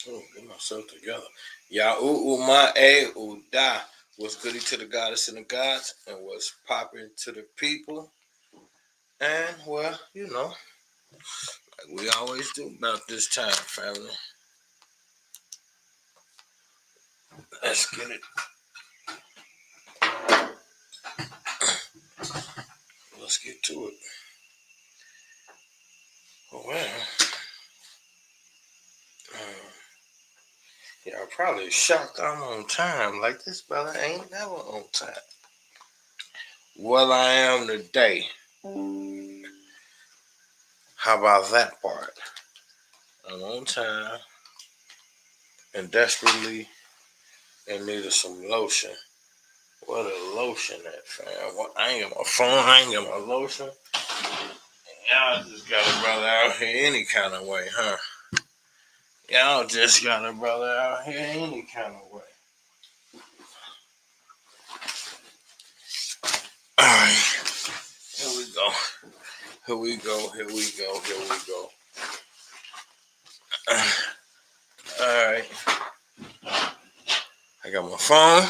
Oh, get myself together. Ya'u ma'e uda was goody to the goddess and the gods and was popping to the people. And, well, like we always do about this time, family. Let's get it. Let's get to it. Well, y'all probably shocked I'm on time. Like, this brother ain't never on time. Well, I am today. How about that part? I'm on time and desperately in need of some lotion. What a lotion at, fam? I ain't got my phone, I ain't got my lotion. Y'all just got a brother out here any kind of way, huh? Y'all just got a brother out here any kind of way. Alright. Here we go. Here we go. Here we go. Here we go. Alright. I got my phone.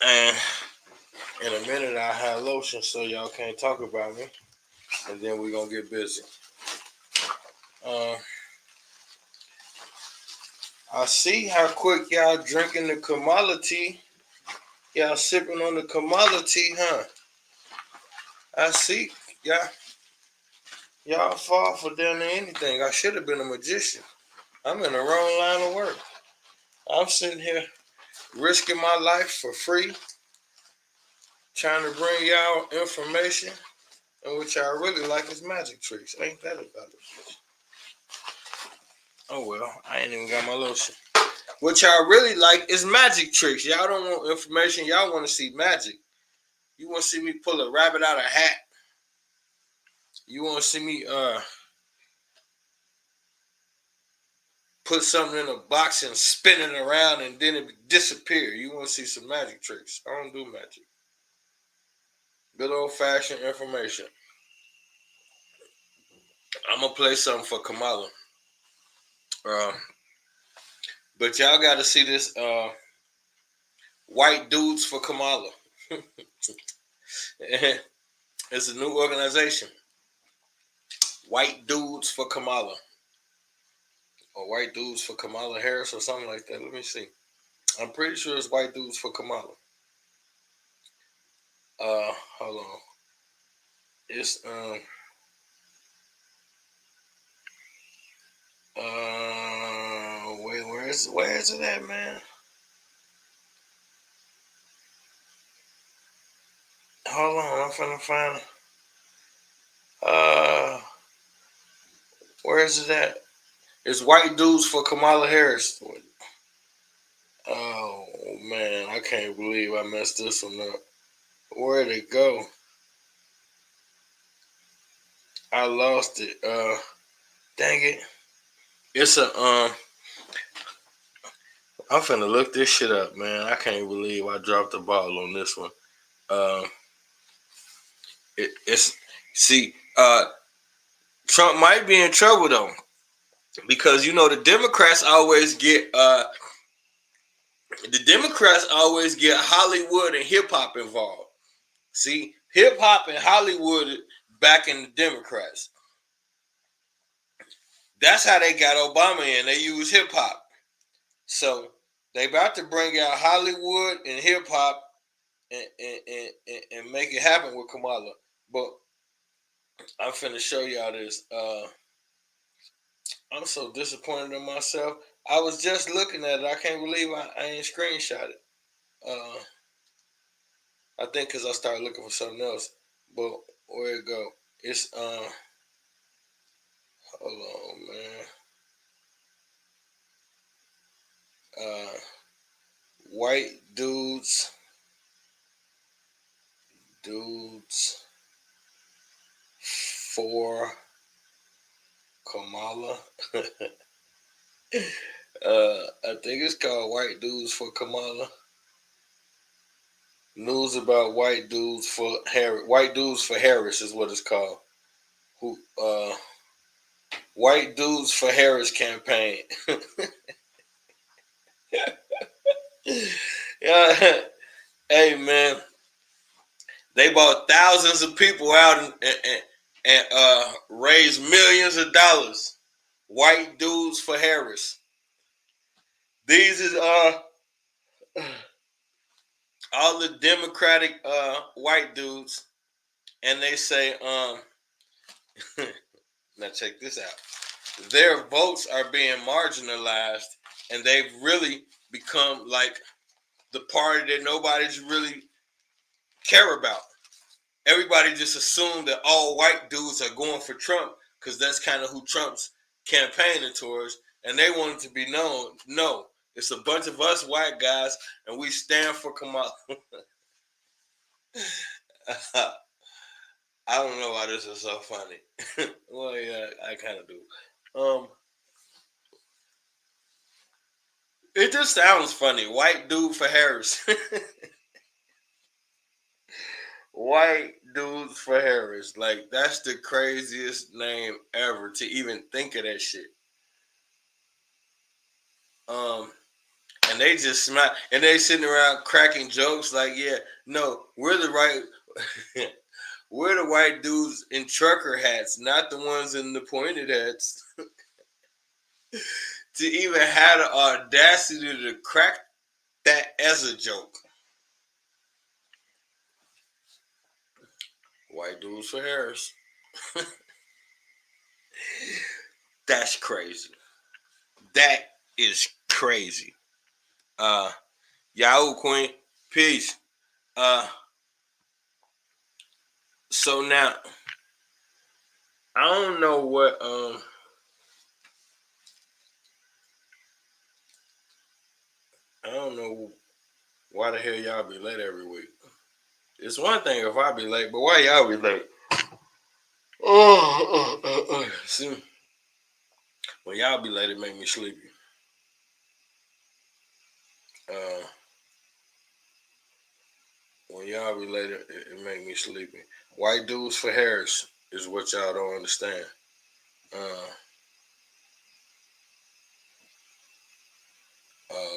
And in a minute I'll have lotion so y'all can't talk about me. And then we're gonna get busy. I see how quick y'all drinking the Kamala tea. Y'all sipping on the Kamala tea, huh? I see. Y'all fall for damn near anything. I should have been a magician. I'm in the wrong line of work. I'm sitting here risking my life for free, trying to bring y'all information, and what y'all really like is magic tricks. Ain't that about it? Oh well, I ain't even got my lotion. What y'all really like is magic tricks. Y'all don't want information. Y'all want to see magic. You want to see me pull a rabbit out of a hat. You want to see me put something in a box and spin it around and then it disappear. You want to see some magic tricks. I don't do magic. Good old-fashioned information. I'm going to play something for Kamala. But y'all got to see this White Dudes for Kamala. It's a new organization. White Dudes for Kamala. Or White Dudes for Kamala Harris or something like that. Let me see. I'm pretty sure it's White Dudes for Kamala. Hold on. It's wait, where is it at, man? Hold on, I'm finna find where is it at? It's White Dudes for Kamala Harris. Oh man, I can't believe I messed this one up. Where'd it go? I lost it. Dang it. It's a I'm finna look this shit up, man. I can't believe I dropped the ball on this one. It's see, Trump might be in trouble though, because the Democrats always get Hollywood and hip hop involved. See, hip hop and Hollywood back in the Democrats. That's how they got Obama in. They use hip hop. So they about to bring out Hollywood and hip hop and make it happen with Kamala. But I'm finna show y'all this. I'm so disappointed in myself. I was just looking at it. I can't believe I ain't screenshot it. I think because I started looking for something else. But where it go? It's hold on, man. White dudes for Kamala. I think it's called White Dudes for Kamala. News about white dudes for Harris. White dudes for Harris is what it's called. Who White Dudes for Harris campaign. Yeah. Hey man, they bought thousands of people out and raised millions of dollars. White Dudes for Harris. These is all the Democratic white dudes, and they say now check this out. Their votes are being marginalized, and they've really become like the party that nobody's really care about. Everybody just assumed that all white dudes are going for Trump because that's kind of who Trump's campaigning towards, and they want it to be known. No, it's a bunch of us white guys, and we stand for Kamala. I don't know why this is so funny. Well, yeah, I kind of do. It just sounds funny. White dude for Harris. White dudes for Harris. Like, that's the craziest name ever to even think of that shit. Um, and they just smile, and they sitting around cracking jokes like, yeah, no, we're the right, we're the white dudes in trucker hats, not the ones in the pointed hats. To even have the audacity to crack that as a joke. White dudes for Harris. That's crazy. That is crazy. Yahoo Queen, peace. So now I don't know what I don't know why the hell y'all be late every week. It's one thing if I be late, but why y'all be late? See, when y'all be late, it make me sleepy. Uh, when y'all be late, it make me sleepy. White dudes for Harris is what y'all don't understand. Uh,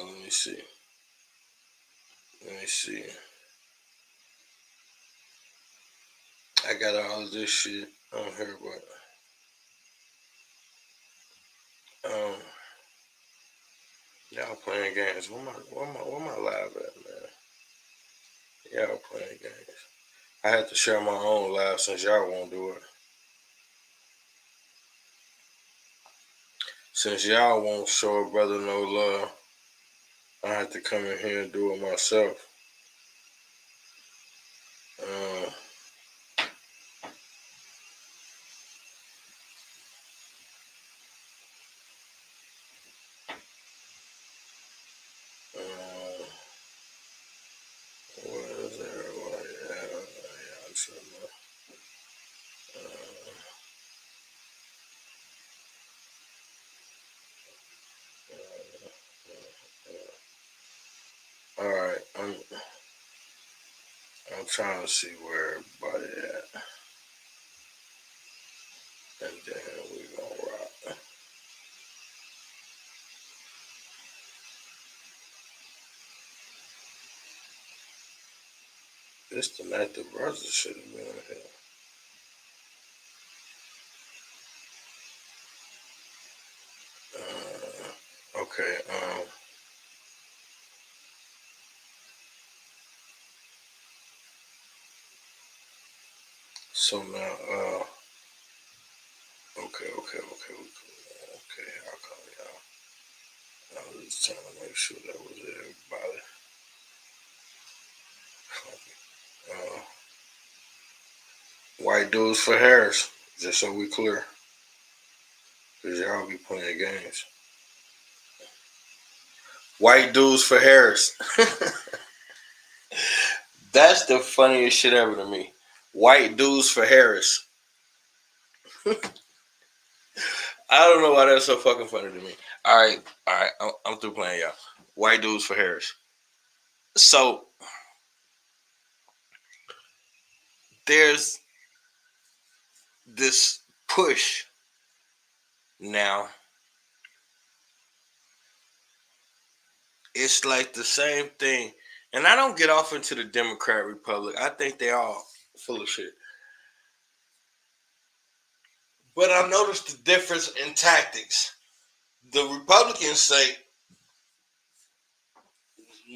let me see. Let me see. I got all of this shit on here, but y'all playing games. Where my live at, man? Y'all playing games. I had to share my own live since y'all won't do it. Since y'all won't show a brother no love, I had to come in here and do it myself. Uh, uh, where is everybody at? All right, I'm trying to see where everybody at, and then we gonna rock. This the night the brothers should have been here. Okay. So now, okay. I'll call y'all. I was just trying to make sure that was everybody. Uh, White dudes for Harris, just so we clear, cause y'all be playing games. White dudes for Harris. That's the funniest shit ever to me. White dudes for Harris. I don't know why that's so fucking funny to me. All right. I'm through playing, y'all. White dudes for Harris. So there's this push Now, it's like the same thing. And I don't get off into the Democrat Republic. I think they all full of shit. But I noticed the difference in tactics. The Republicans say,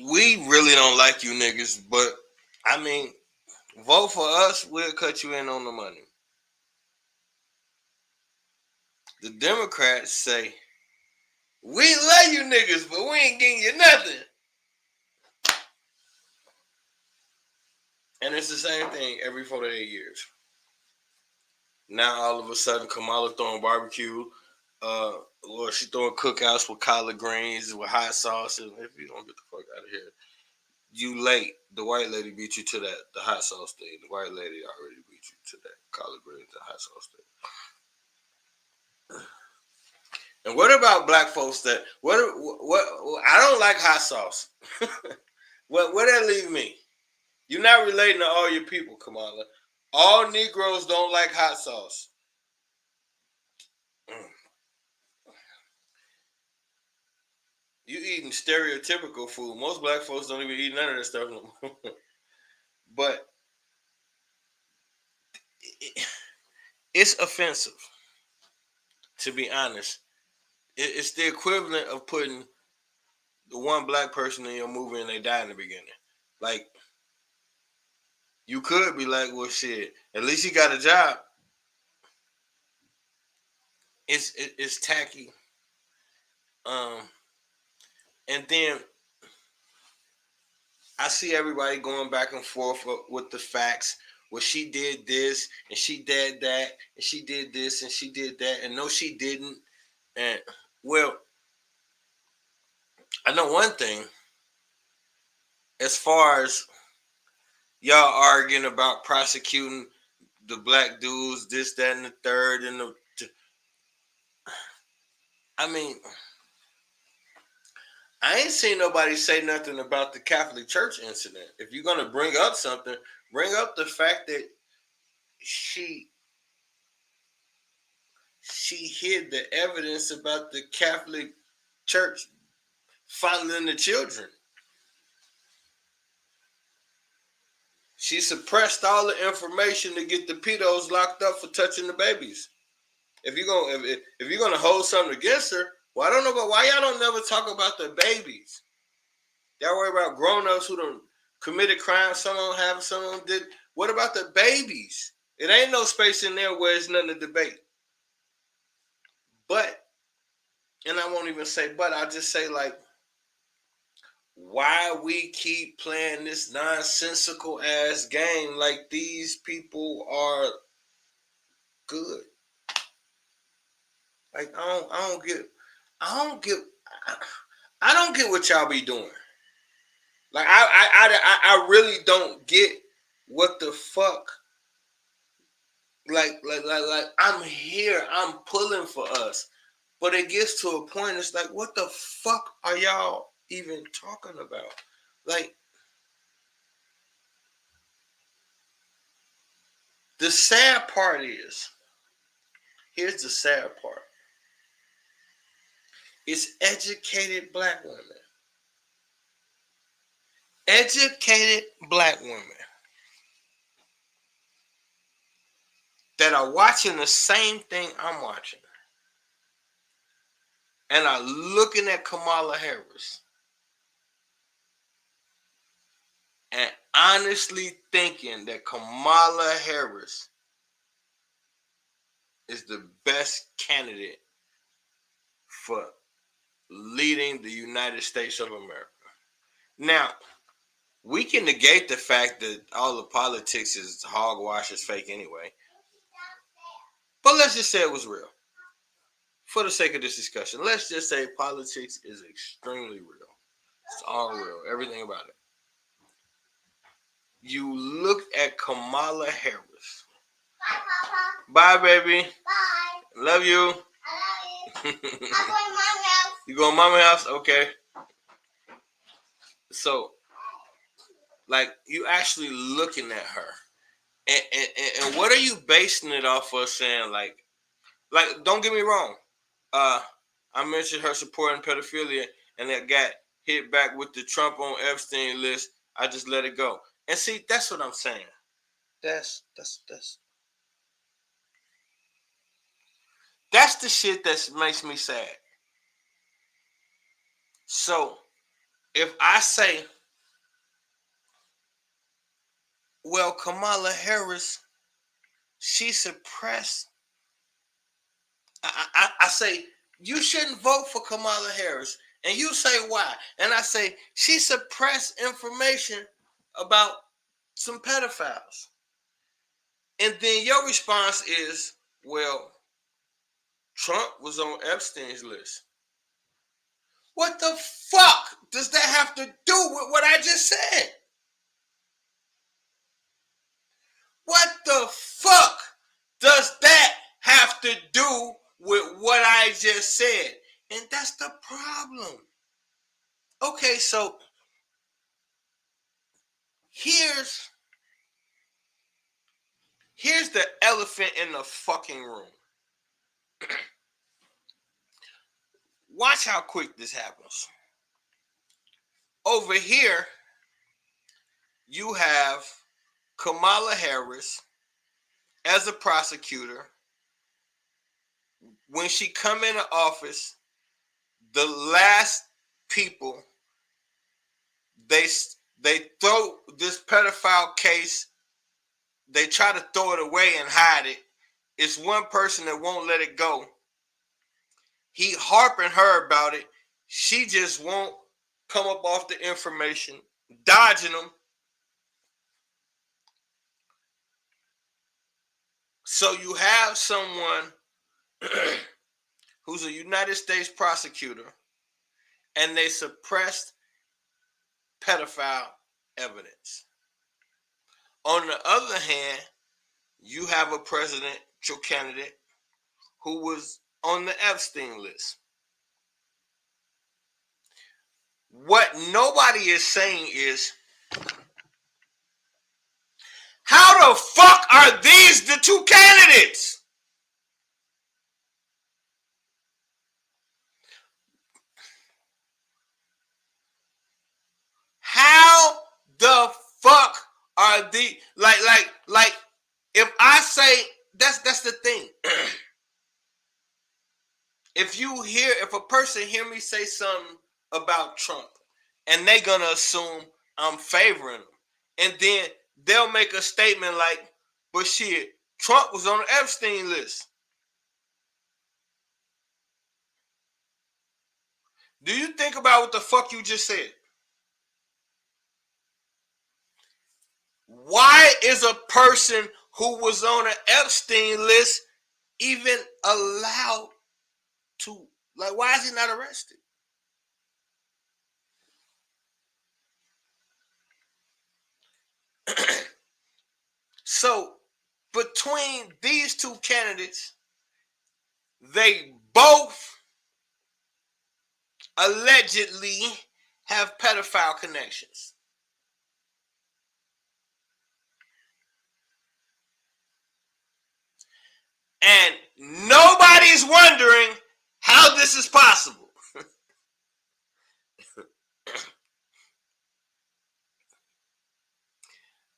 we really don't like you niggas, but I mean, vote for us, we'll cut you in on the money. The Democrats say, we love you niggas, but we ain't getting you nothing. And it's the same thing every 4 to 8 years. Now all of a sudden, Kamala throwing barbecue. Well, she throwing cookouts with collard greens with hot sauce. And if you don't get the fuck out of here, you late. The white lady beat you to that. The hot sauce thing. The white lady already beat you to that collard greens and hot sauce thing. And what about black folks that what I don't like hot sauce. What that leave me? You're not relating to all your people, Kamala. All Negroes don't like hot sauce. You eating stereotypical food. Most black folks don't even eat none of that stuff no more. But it's offensive, to be honest. It's the equivalent of putting the one black person in your movie and they die in the beginning. Like, you could be like, well, shit, at least he got a job. It's tacky. And then I see everybody going back and forth with the facts. Well, she did this and she did that and she did this and she did that and no, she didn't. And well, I know one thing. As far as y'all arguing about prosecuting the black dudes, this, that, and the third, and I mean, I ain't seen nobody say nothing about the Catholic Church incident. If you're gonna bring up something, bring up the fact that she hid the evidence about the Catholic Church fondling the children. She suppressed all the information to get the pedos locked up for touching the babies. If you're gonna hold something against her, well, I don't know, but why y'all don't never talk about the babies? Y'all worry about grown-ups who done committed crimes, some of them have, some of them did. What about the babies? It ain't no space in there where it's nothing to debate. But, and I won't even say but, I'll just say, like, why we keep playing this nonsensical ass game like these people are good. Like, I don't get what y'all be doing. Like, I really don't get what the fuck. Like I'm here, I'm pulling for us, but it gets to a point. It's like, what the fuck are y'all even talking about? Like, the sad part is, here's the sad part. It's educated black women. Educated black women that are watching the same thing I'm watching and are looking at Kamala Harris and honestly thinking that Kamala Harris is the best candidate for leading the United States of America. Now, we can negate the fact that all the politics is hogwash, is fake anyway. But let's just say it was real. For the sake of this discussion, let's just say politics is extremely real. It's all real. Everything about it. You look at Kamala Harris. Bye, Papa. Bye, baby. Bye. Love you. I love you. I'm going to Mommy's house. You going to Mommy's house? Okay. So, like, you actually looking at her. And what are you basing it off of saying, like, don't get me wrong. I mentioned her supporting pedophilia, and it got hit back with the Trump on Epstein list. I just let it go. And see, that's what I'm saying. That's the shit that makes me sad. So if I say, well, Kamala Harris, she suppressed. I say you shouldn't vote for Kamala Harris, and you say why? And I say she suppressed information about some pedophiles, and then your response is, well, Trump was on Epstein's list. What the fuck does that have to do with what I just said? What the fuck does that have to do with what I just said? And that's the problem. Okay, so here's the elephant in the fucking room. Watch how quick this happens. Over here, you have Kamala Harris as a prosecutor. When she come into office, the last people they throw this pedophile case, they try to throw it away and hide it. It's one person that won't let it go. He harping her about it. She just won't come up off the information, dodging them. So you have someone who's a United States prosecutor, and they suppressed pedophile evidence. On the other hand, you have a presidential candidate who was on the Epstein list. What nobody is saying is, how the fuck are these the two candidates? How the fuck are the like if I say that's the thing. If a person hear me say something about Trump, and they gonna assume I'm favoring him, and then they'll make a statement like, but shit, Trump was on the Epstein list. Do you think about what the fuck you just said? Why is a person who was on an Epstein list even allowed to, like, why is he not arrested? So between these two candidates, they both allegedly have pedophile connections. And nobody's wondering how this is possible.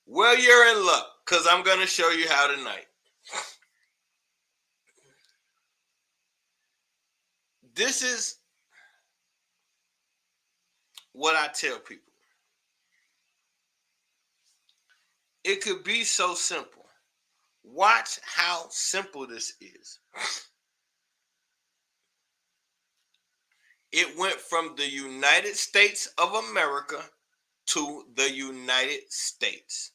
Well, you're in luck, because I'm going to show you how tonight. This is what I tell people. It could be so simple. Watch how simple this is. It went from the United States of America to the United States.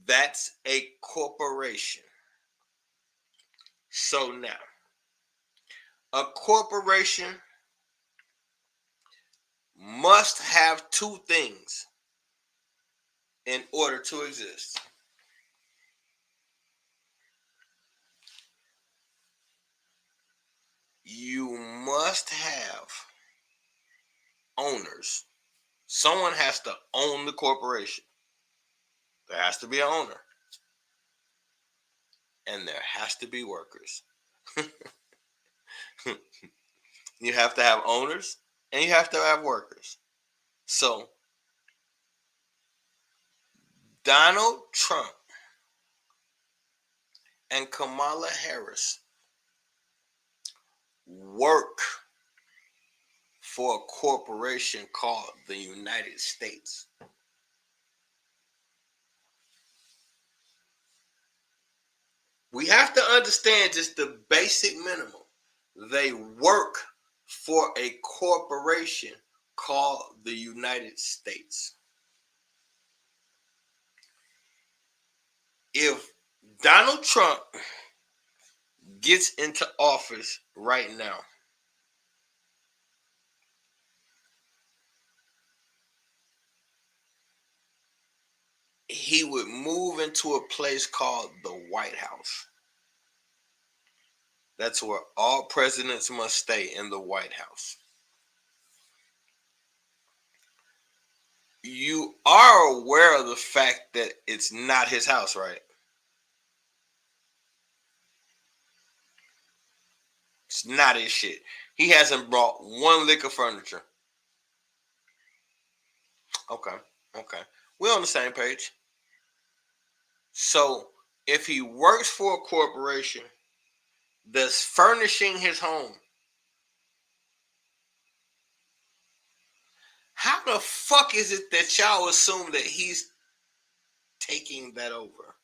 That's a corporation. So now, a corporation must have two things in order to exist. You must have owners. Someone has to own the corporation. There has to be an owner. And there has to be workers. You have to have owners and you have to have workers. So Donald Trump and Kamala Harris work for a corporation called the United States. We have to understand just the basic minimum. They work for a corporation called the United States. If Donald Trump gets into office right now, he would move into a place called the White House. That's where all presidents must stay, in the White House. You are aware of the fact that it's not his house, right? It's not his shit. He hasn't brought one lick of furniture. Okay. We're on the same page. So if he works for a corporation that's furnishing his home, how the fuck is it that y'all assume that he's taking that over?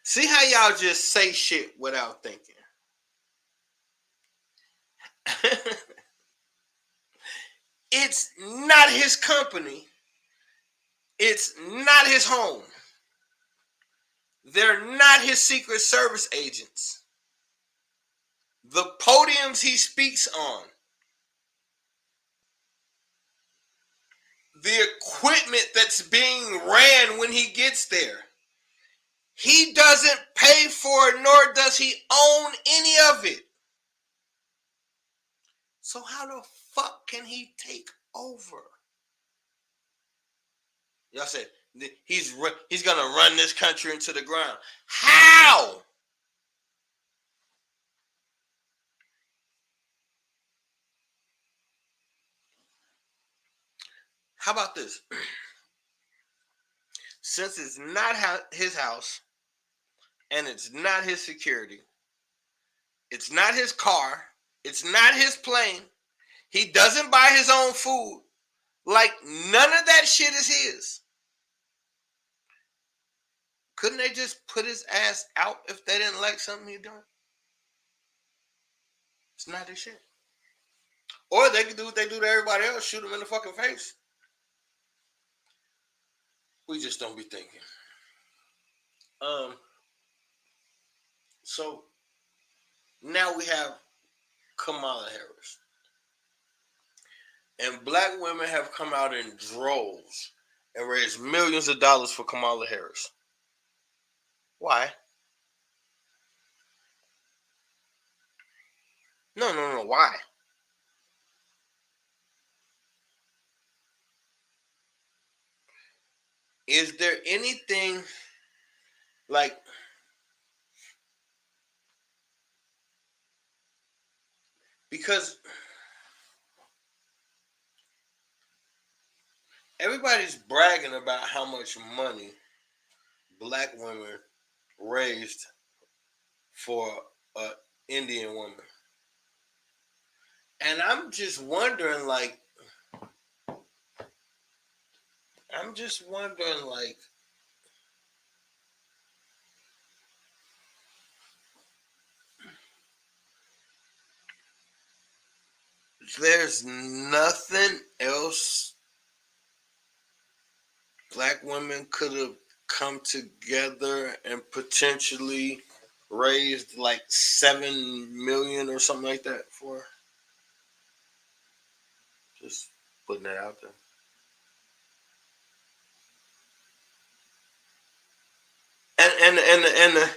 See how y'all just say shit without thinking. It's not his company. It's not his home. They're not his Secret Service agents. The podiums he speaks on, the equipment that's being ran when he gets there, he doesn't pay for it, nor does he own any of it. So how the fuck can he take over? Y'all said he's gonna run this country into the ground. How? How about this? Since it's not his house and it's not his security, it's not his car, it's not his plane, he doesn't buy his own food, like none of that shit is his. Couldn't they just put his ass out if they didn't like something he done? It's not his shit. Or they could do what they do to everybody else, shoot him in the fucking face. We just don't be thinking. So now we have Kamala Harris. And black women have come out in droves and raised millions of dollars for Kamala Harris. Why? No. Why? Is there anything like because everybody's bragging about how much money black women raised for an Indian woman. And I'm just wondering, there's nothing else black women could have come together and potentially raised like 7 million or something like that for. Just putting that out there. And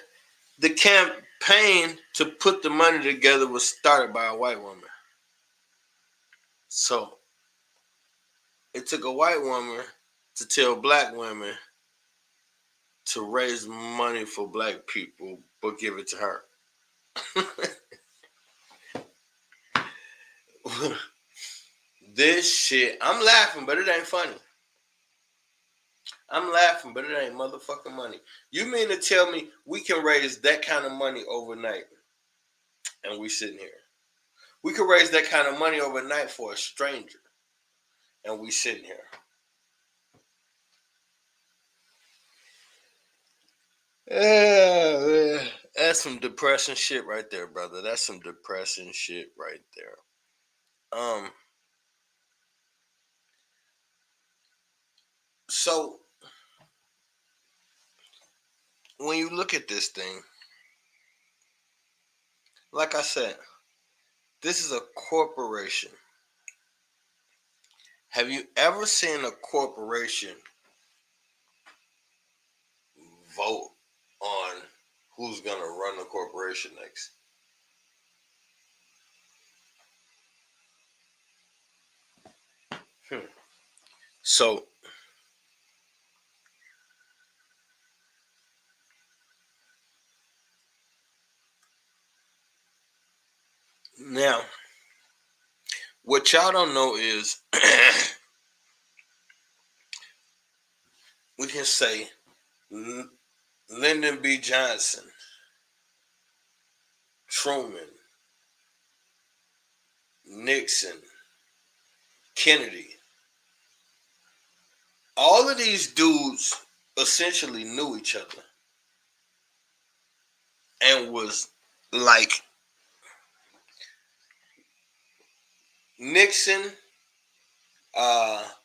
the campaign to put the money together was started by a white woman. So it took a white woman to tell black women to raise money for black people, but give it to her. This shit, I'm laughing, but it ain't funny. I'm laughing, but it ain't motherfucking money. You mean to tell me we can raise that kind of money overnight and we sitting here? We could raise that kind of money overnight for a stranger and we sitting here. Yeah, that's some depressing shit right there, brother. That's some depressing shit right there. So when you look at this thing, like I said, this is a corporation. Have you ever seen a corporation vote on who's gonna run the corporation next? So now, what y'all don't know is we can say Lyndon B. Johnson, Truman, Nixon, Kennedy. All of these dudes essentially knew each other and was like Nixon,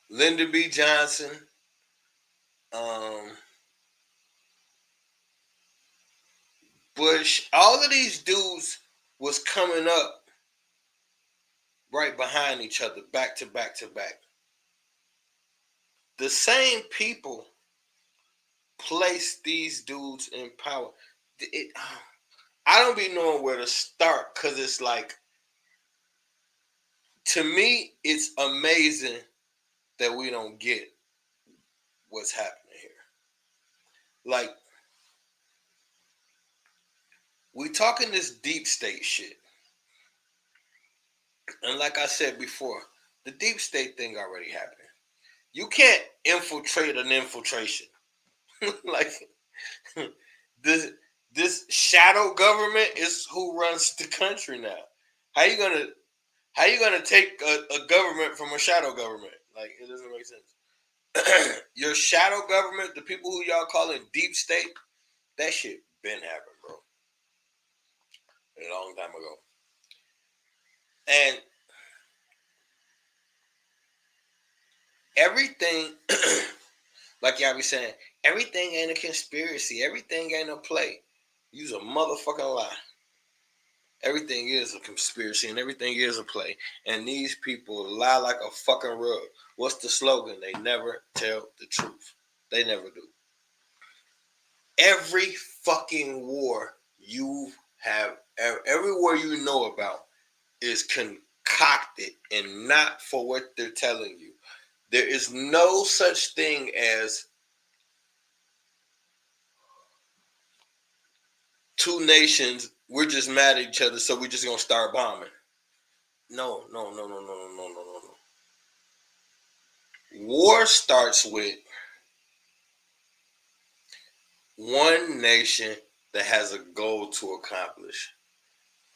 Lyndon B. Johnson, um, Bush. All of these dudes was coming up right behind each other, back to back to back. The same people placed these dudes in power. I don't be knowing where to start because it's like, to me, it's amazing that we don't get what's happening here. Like, we talking this deep state shit. And like I said before, the deep state thing already happened. You can't infiltrate an infiltration. Like, this this shadow government is who runs the country now. How you gonna take a government from a shadow government? Like, it doesn't make sense. Your shadow government, the people who y'all calling deep state, that shit been happening, bro. A long time ago. And everything, like y'all be saying, everything ain't a conspiracy. Everything ain't a play. You's a motherfucking lie. Everything is a conspiracy and everything is a play. And these people lie like a fucking rug. What's the slogan? They never tell the truth. They never do. Every fucking war you have, every war you know about is concocted and not for what they're telling you. There is no such thing as two nations, we're just mad at each other, so we're just gonna start bombing. No, no, no, no, no, no, no, no, no. War starts with one nation that has a goal to accomplish.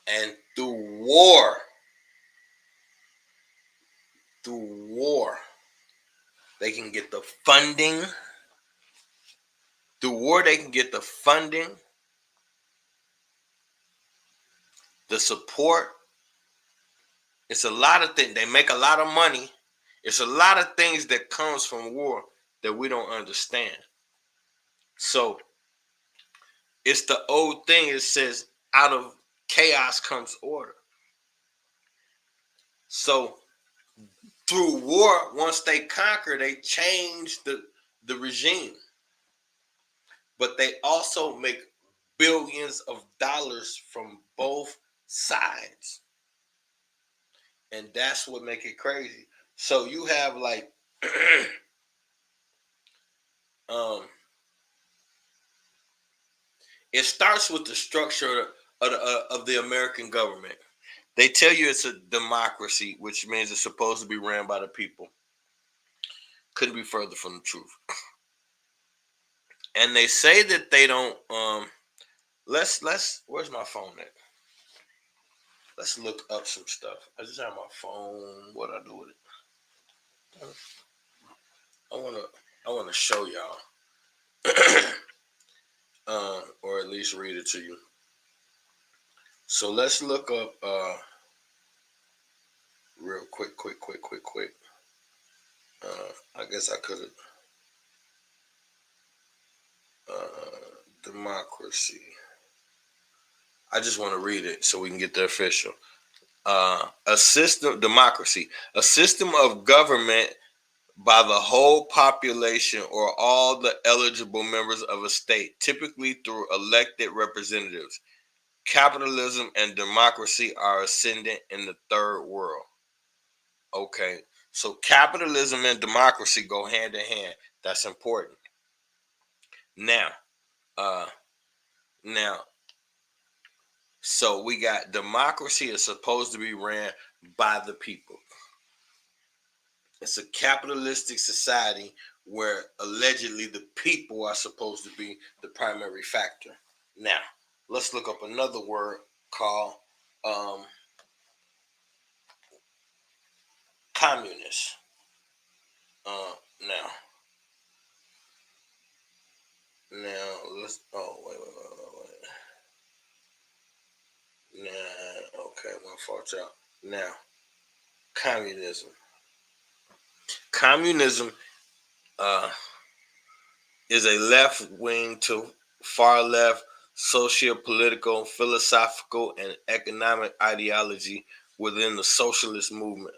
And through war, they can get the funding. Through war, they can get the funding, the support. It's a lot of things. They make a lot of money. It's a lot of things that comes from war that we don't understand. So it's the old thing. It says, out of chaos comes order. So through war, once they conquer, they change the regime. But they also make billions of dollars from both sides. And that's what make it crazy. So you have like It starts with the structure of the American government. They tell you it's a democracy, which means it's supposed to be ran by the people. Couldn't be further from the truth. And they say that they don't. Let's. Where's my phone at? Let's look up some stuff. I just have my phone. What I do with it? I wanna show y'all, or at least read it to you. So let's look up real quick. I guess I could have democracy. I just want to read it so we can get the official. A system, democracy, a system of government by the whole population or all the eligible members of a state, typically through elected representatives. Capitalism and democracy are ascendant in the third world. Okay, so capitalism and democracy go hand in hand. That's important. Now, now, so we got democracy is supposed to be ran by the people. It's a capitalistic society where allegedly the people are supposed to be the primary factor. Now, let's look up another word called communist. Now let's. Oh wait. Nah, okay, my fault, y'all. Now, communism. Communism is a left wing to far left socio-political, philosophical, and economic ideology within the socialist movement,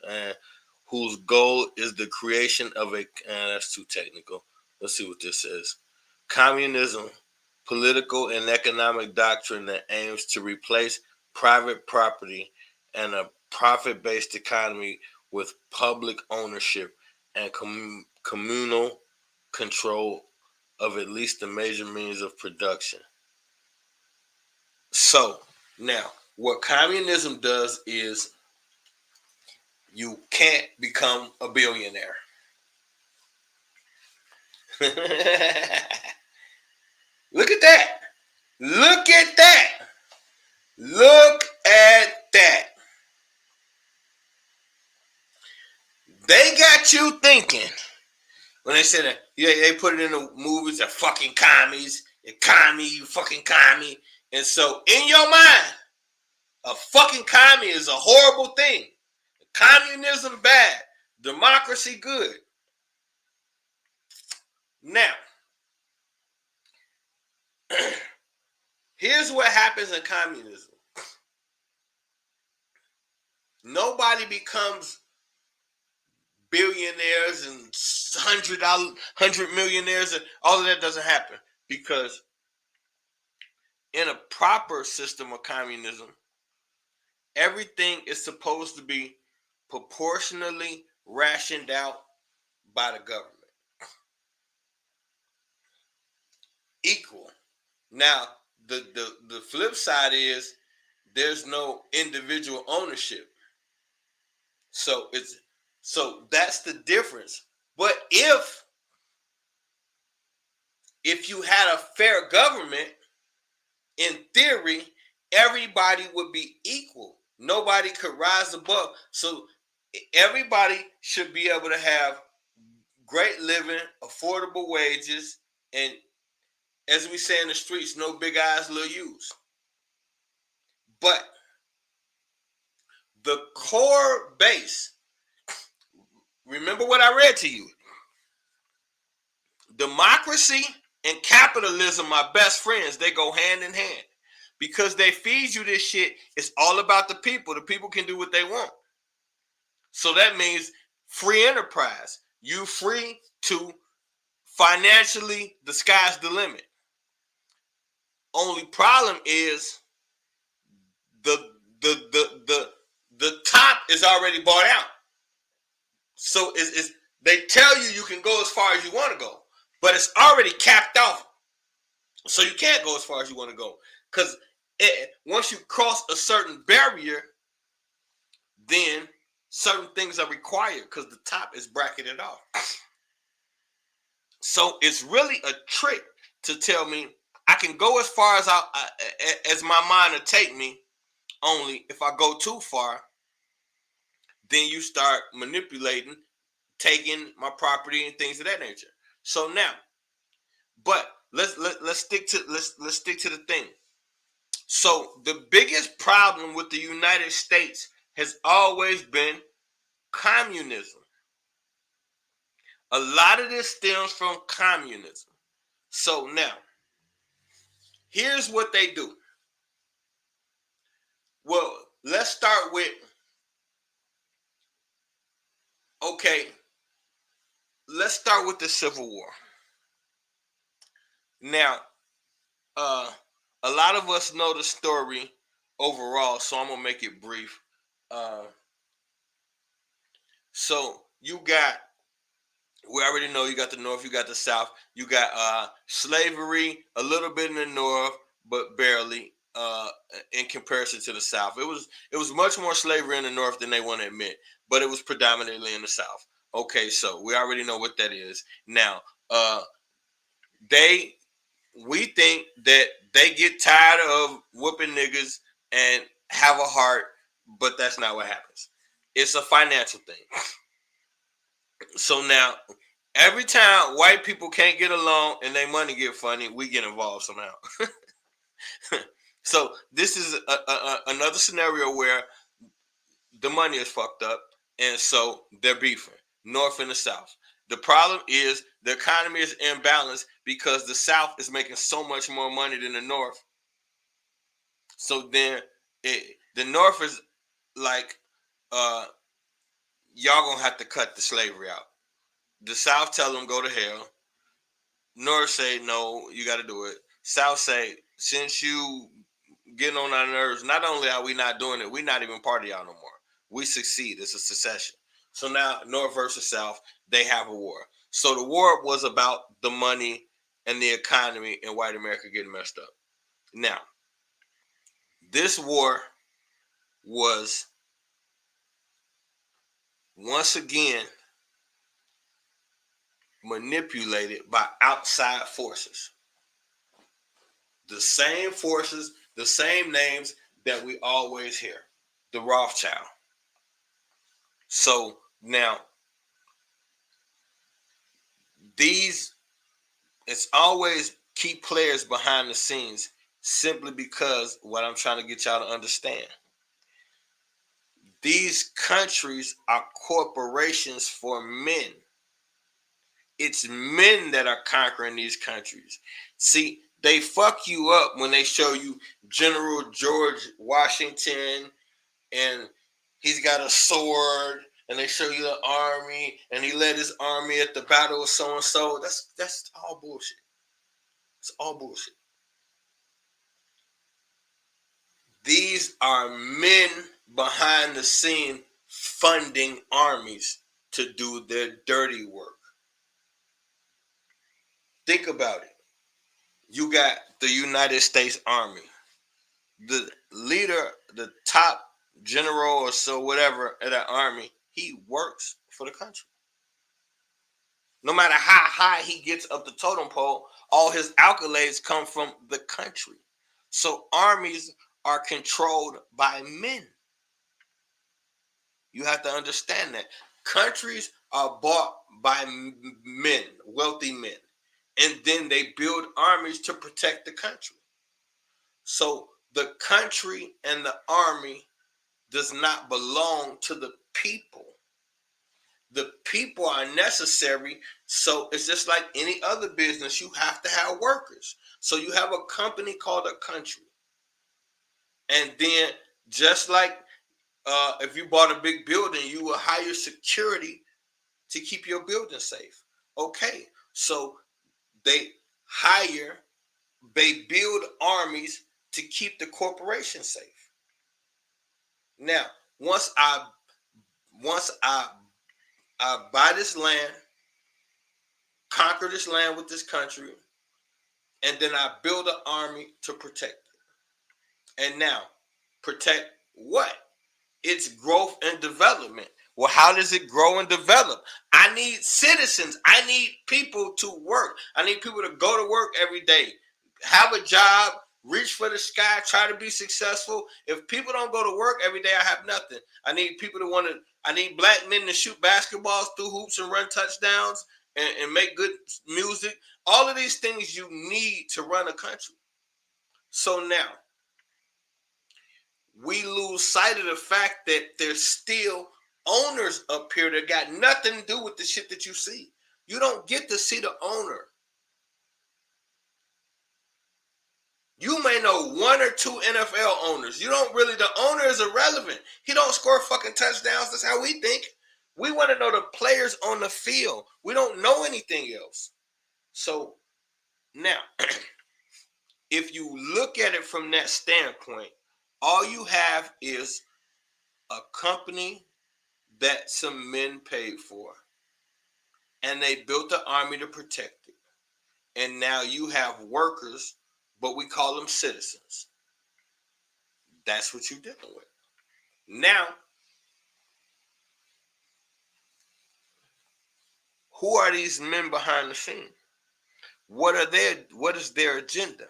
whose goal is the creation of a. That's too technical. Let's see what this says. Communism, political and economic doctrine that aims to replace private property and a profit-based economy with public ownership and communal control of at least the major means of production. So, now, what communism does is you can't become a billionaire. Look at that. Look at that. Look at that. They got you thinking when they said that, yeah, they put it in the movies, they're fucking commies, you commie, you fucking commie. And so in your mind, a fucking commie is a horrible thing. Communism bad. Democracy good. Now, here's what happens in communism. Nobody becomes billionaires and $100 millionaires, and all of that doesn't happen, because in a proper system of communism, everything is supposed to be proportionally rationed out by the government. Equal. Now, the flip side is there's no individual ownership. So that's the difference. But if you had a fair government, in theory, everybody would be equal. Nobody could rise above. So everybody should be able to have great living, affordable wages, and, as we say in the streets, no big eyes, little U's. But the core base, remember what I read to you. Democracy and capitalism are best friends. They go hand in hand. Because they feed you this shit, it's all about the people. The people can do what they want. So that means free enterprise. You free to financially, the sky's the limit. Only problem is the top is already bought out. So they tell you can go as far as you want to go, but it's already capped off. So you can't go as far as you want to go. Because once you cross a certain barrier, then certain things are required because the top is bracketed off. So it's really a trick to tell me I can go as far as my mind will take me. Only if I go too far, then you start manipulating, taking my property and things of that nature. So now, but let's stick to the thing. So the biggest problem with the United States has always been communism. A lot of this stems from communism. So now, here's what they do. Well, let's start with, okay, let's start with the Civil War. Now, uh, a lot of us know the story overall, so I'm gonna make it brief. Uh, so you got, we already know you got the North, you got the South, you got slavery a little bit in the North, but barely in comparison to the South. It was much more slavery in the North than they want to admit, but it was predominantly in the South. Okay, so we already know what that is. Now, they we think that they get tired of whooping niggas and have a heart, but that's not what happens. It's a financial thing. So now, every time white people can't get along and their money get funny, we get involved somehow. So this is another scenario where the money is fucked up, and so they're beefing, North and the South. The problem is the economy is imbalanced because the South is making so much more money than the North. So then the North is like, uh, y'all gonna have to cut the slavery out. The South tell them go to hell. North say no, you got to do it. South say since you getting on our nerves, not only are we not doing it, we not even part of y'all no more. We succeed. It's a secession. So now North versus South, they have a war. So the war was about the money and the economy and white America getting messed up. Now, this war was once again manipulated by outside forces. The same forces, the same names that we always hear. The Rothschild. So now, these, it's always key players behind the scenes simply because what I'm trying to get y'all to understand. These countries are corporations for men. It's men that are conquering these countries. See, they fuck you up when they show you General George Washington and he's got a sword and they show you the army and he led his army at the battle of so and so. That's all bullshit. It's all bullshit. These are men behind the scene funding armies to do their dirty work. Think about it. You got the United States Army. The leader, the top general or so whatever of that army, he works for the country. No matter how high he gets up the totem pole, all his accolades come from the country. So armies are controlled by men. You have to understand that. Countries are bought by men, wealthy men. And then they build armies to protect the country. So the country and the army does not belong to the people. The people are necessary. So it's just like any other business. You have to have workers. So you have a company called a country. And then just like if you bought a big building, you will hire security to keep your building safe. Okay. So they build armies to keep the corporation safe. Now, once I buy this land, conquer this land with this country, and then I build an army to protect it. And now, protect what? Its growth and development. Well, how does it grow and develop? I need citizens. I need people to work. I need people to go to work every day, have a job, reach for the sky, try to be successful. If people don't go to work every day, I have nothing. I need people to want to, I need black men to shoot basketballs through hoops and run touchdowns and make good music. All of these things you need to run a country. So now, we lose sight of the fact that there's still owners up here that got nothing to do with the shit that you see. You don't get to see the owner. You may know one or two NFL owners. You don't really, the owner is irrelevant. He don't score fucking touchdowns. That's how we think. We want to know the players on the field. We don't know anything else. So now, if you look at it from that standpoint, all you have is a company that some men paid for, and they built an army to protect it. And now you have workers, but we call them citizens. That's what you're dealing with. Now, who are these men behind the scene? What is their agenda?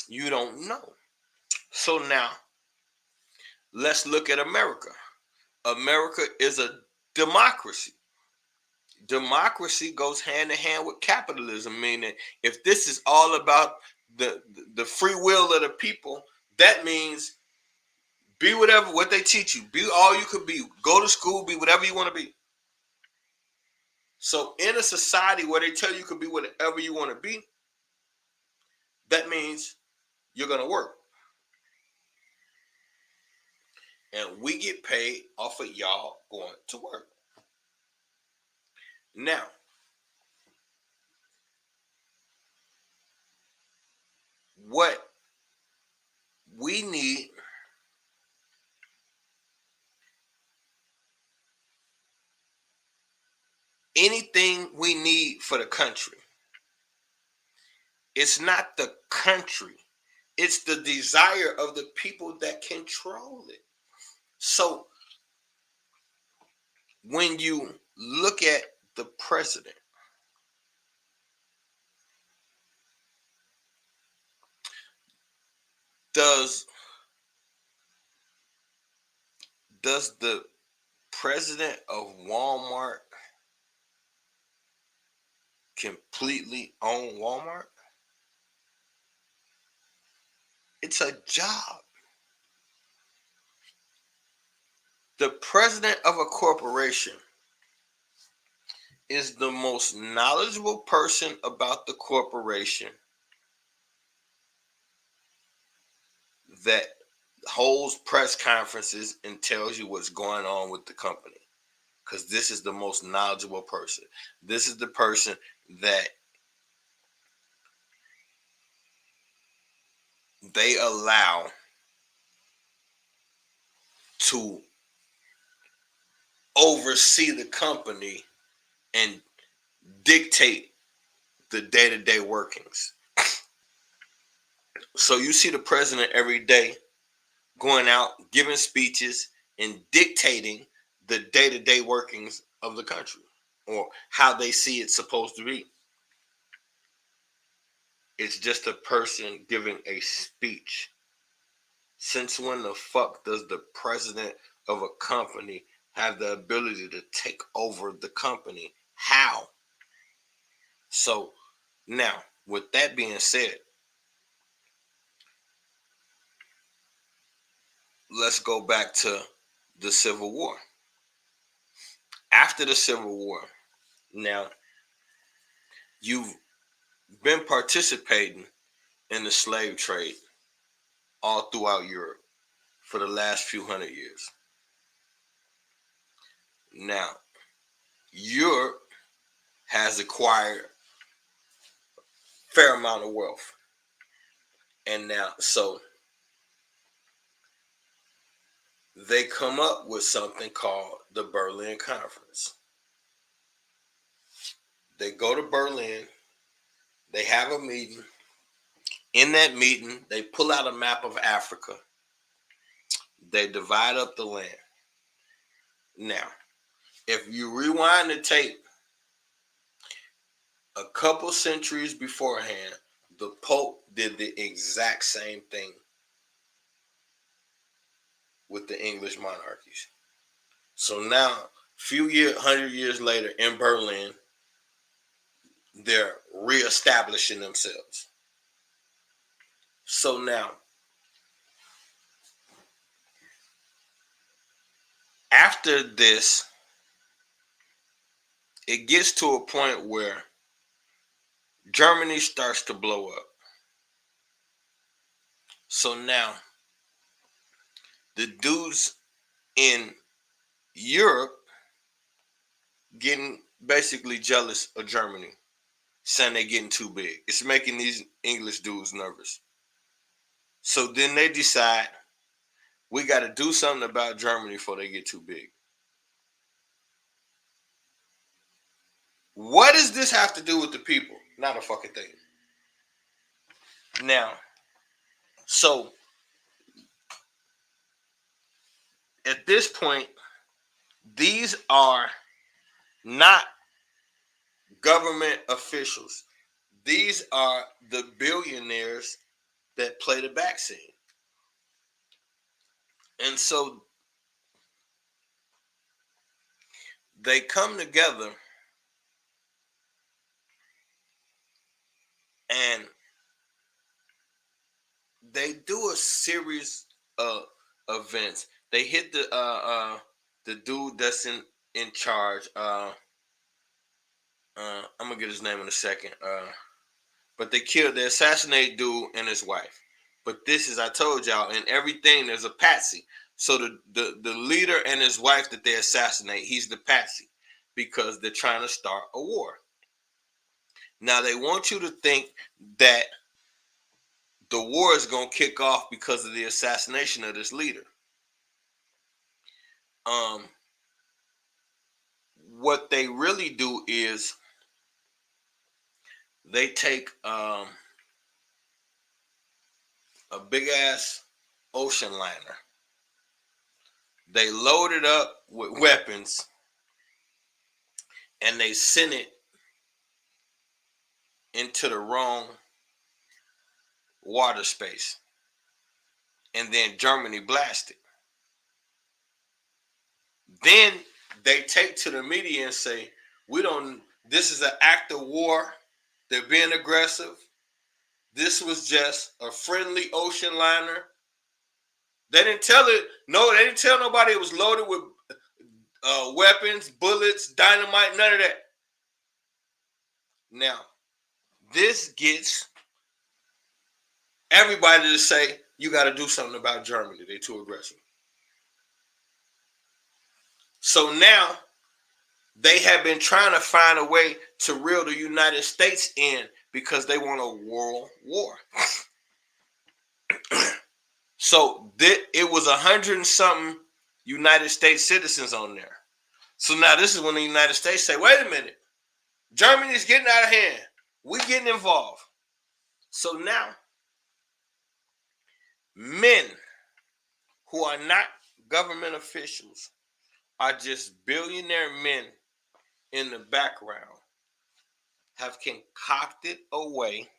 You don't know. So now, let's look at America. America is a democracy. Democracy goes hand in hand with capitalism, meaning if this is all about the free will of the people, that means be whatever what they teach you. Be all you could be. Go to school, be whatever you want to be. So in a society where they tell you could be whatever you want to be, that means you're going to work. And we get paid off of y'all going to work. Now, what we need anything we need for the country. It's not the country. It's the desire of the people that control it. So when you look at the president, does the president of Walmart completely own Walmart? It's a job. The president of a corporation is the most knowledgeable person about the corporation that holds press conferences and tells you what's going on with the company. Because this is the most knowledgeable person. This is the person that they allow to oversee the company and dictate the day-to-day workings. So you see the president every day going out, giving speeches, and dictating the day-to-day workings of the country or how they see it's supposed to be. It's just a person giving a speech. Since when the fuck does the president of a company have the ability to take over the company? How? So now, with that being said, let's go back to the Civil War. After the Civil War, now you've been participating in the slave trade all throughout Europe for the last few hundred years. Now, Europe has acquired a fair amount of wealth. And now, so they come up with something called the Berlin Conference. They go to Berlin, They have a meeting. In that meeting, they pull out a map of Africa. They divide up the land. Now, if you rewind the tape a couple centuries beforehand, the Pope did the exact same thing with the English monarchies. So now, few years, 100 years later, in Berlin, they're reestablishing themselves. So now, after this, it gets to a point where Germany starts to blow up. So now, the dudes in Europe getting basically jealous of Germany, saying they're getting too big. It's making these English dudes nervous. So then they decide, we got to do something about Germany before they get too big. What does this have to do with the people? Not a fucking thing. Now, so at this point, these are not government officials. These are the billionaires that play the back scene. And so they come together and they do a series of events. They hit the dude that's in charge. I'm gonna get his name in a second. But they assassinate dude and his wife. But this is, I told y'all, in everything there's a patsy. So the leader and his wife that they assassinate, he's the patsy because they're trying to start a war. Now they want you to think that the war is gonna kick off because of the assassination of this leader. What they really do is they take a big ass ocean liner. They load it up with weapons and they send it into the wrong water space. And then Germany blasted. Then they take to the media and say, this is an act of war. They're being aggressive. This was just a friendly ocean liner. They didn't tell nobody it was loaded with weapons, bullets, dynamite, none of that. Now, this gets everybody to say, you got to do something about Germany. They're too aggressive. So now, they have been trying to find a way to reel the United States in because they want a world war. So it was 100 and something United States citizens on there. So now this is when the United States say, wait a minute, Germany's getting out of hand. We're getting involved. So now, men who are not government officials are just billionaire men in the background have concocted a way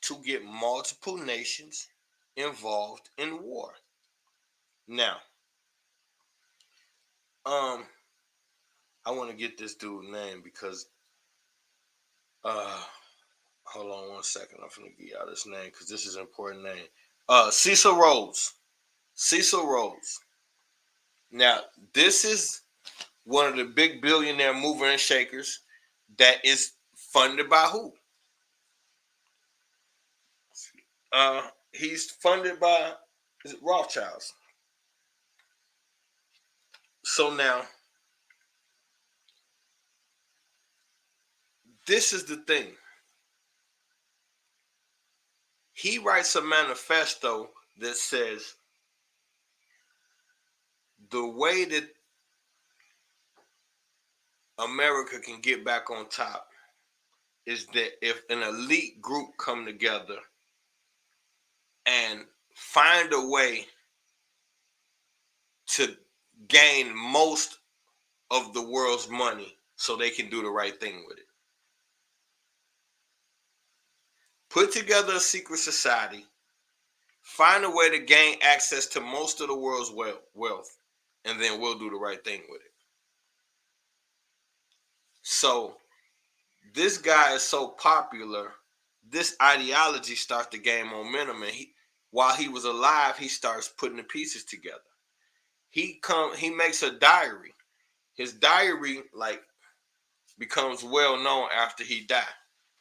to get multiple nations involved in war. Now, I want to get this dude's name because hold on one second. I'm gonna get out this name because this is an important name. Cecil Rhodes. Cecil Rhodes. Now, this is one of the big billionaire mover and shakers that is funded by who? He's funded by Rothschilds. So now, this is the thing. He writes a manifesto that says the way that America can get back on top is that if an elite group come together and find a way to gain most of the world's money so they can do the right thing with it. Put together a secret society, find a way to gain access to most of the world's wealth, and then we'll do the right thing with it. So this guy is so popular, this ideology starts to gain momentum, and while he was alive, he starts putting the pieces together. He makes a diary. His diary becomes well known after he died.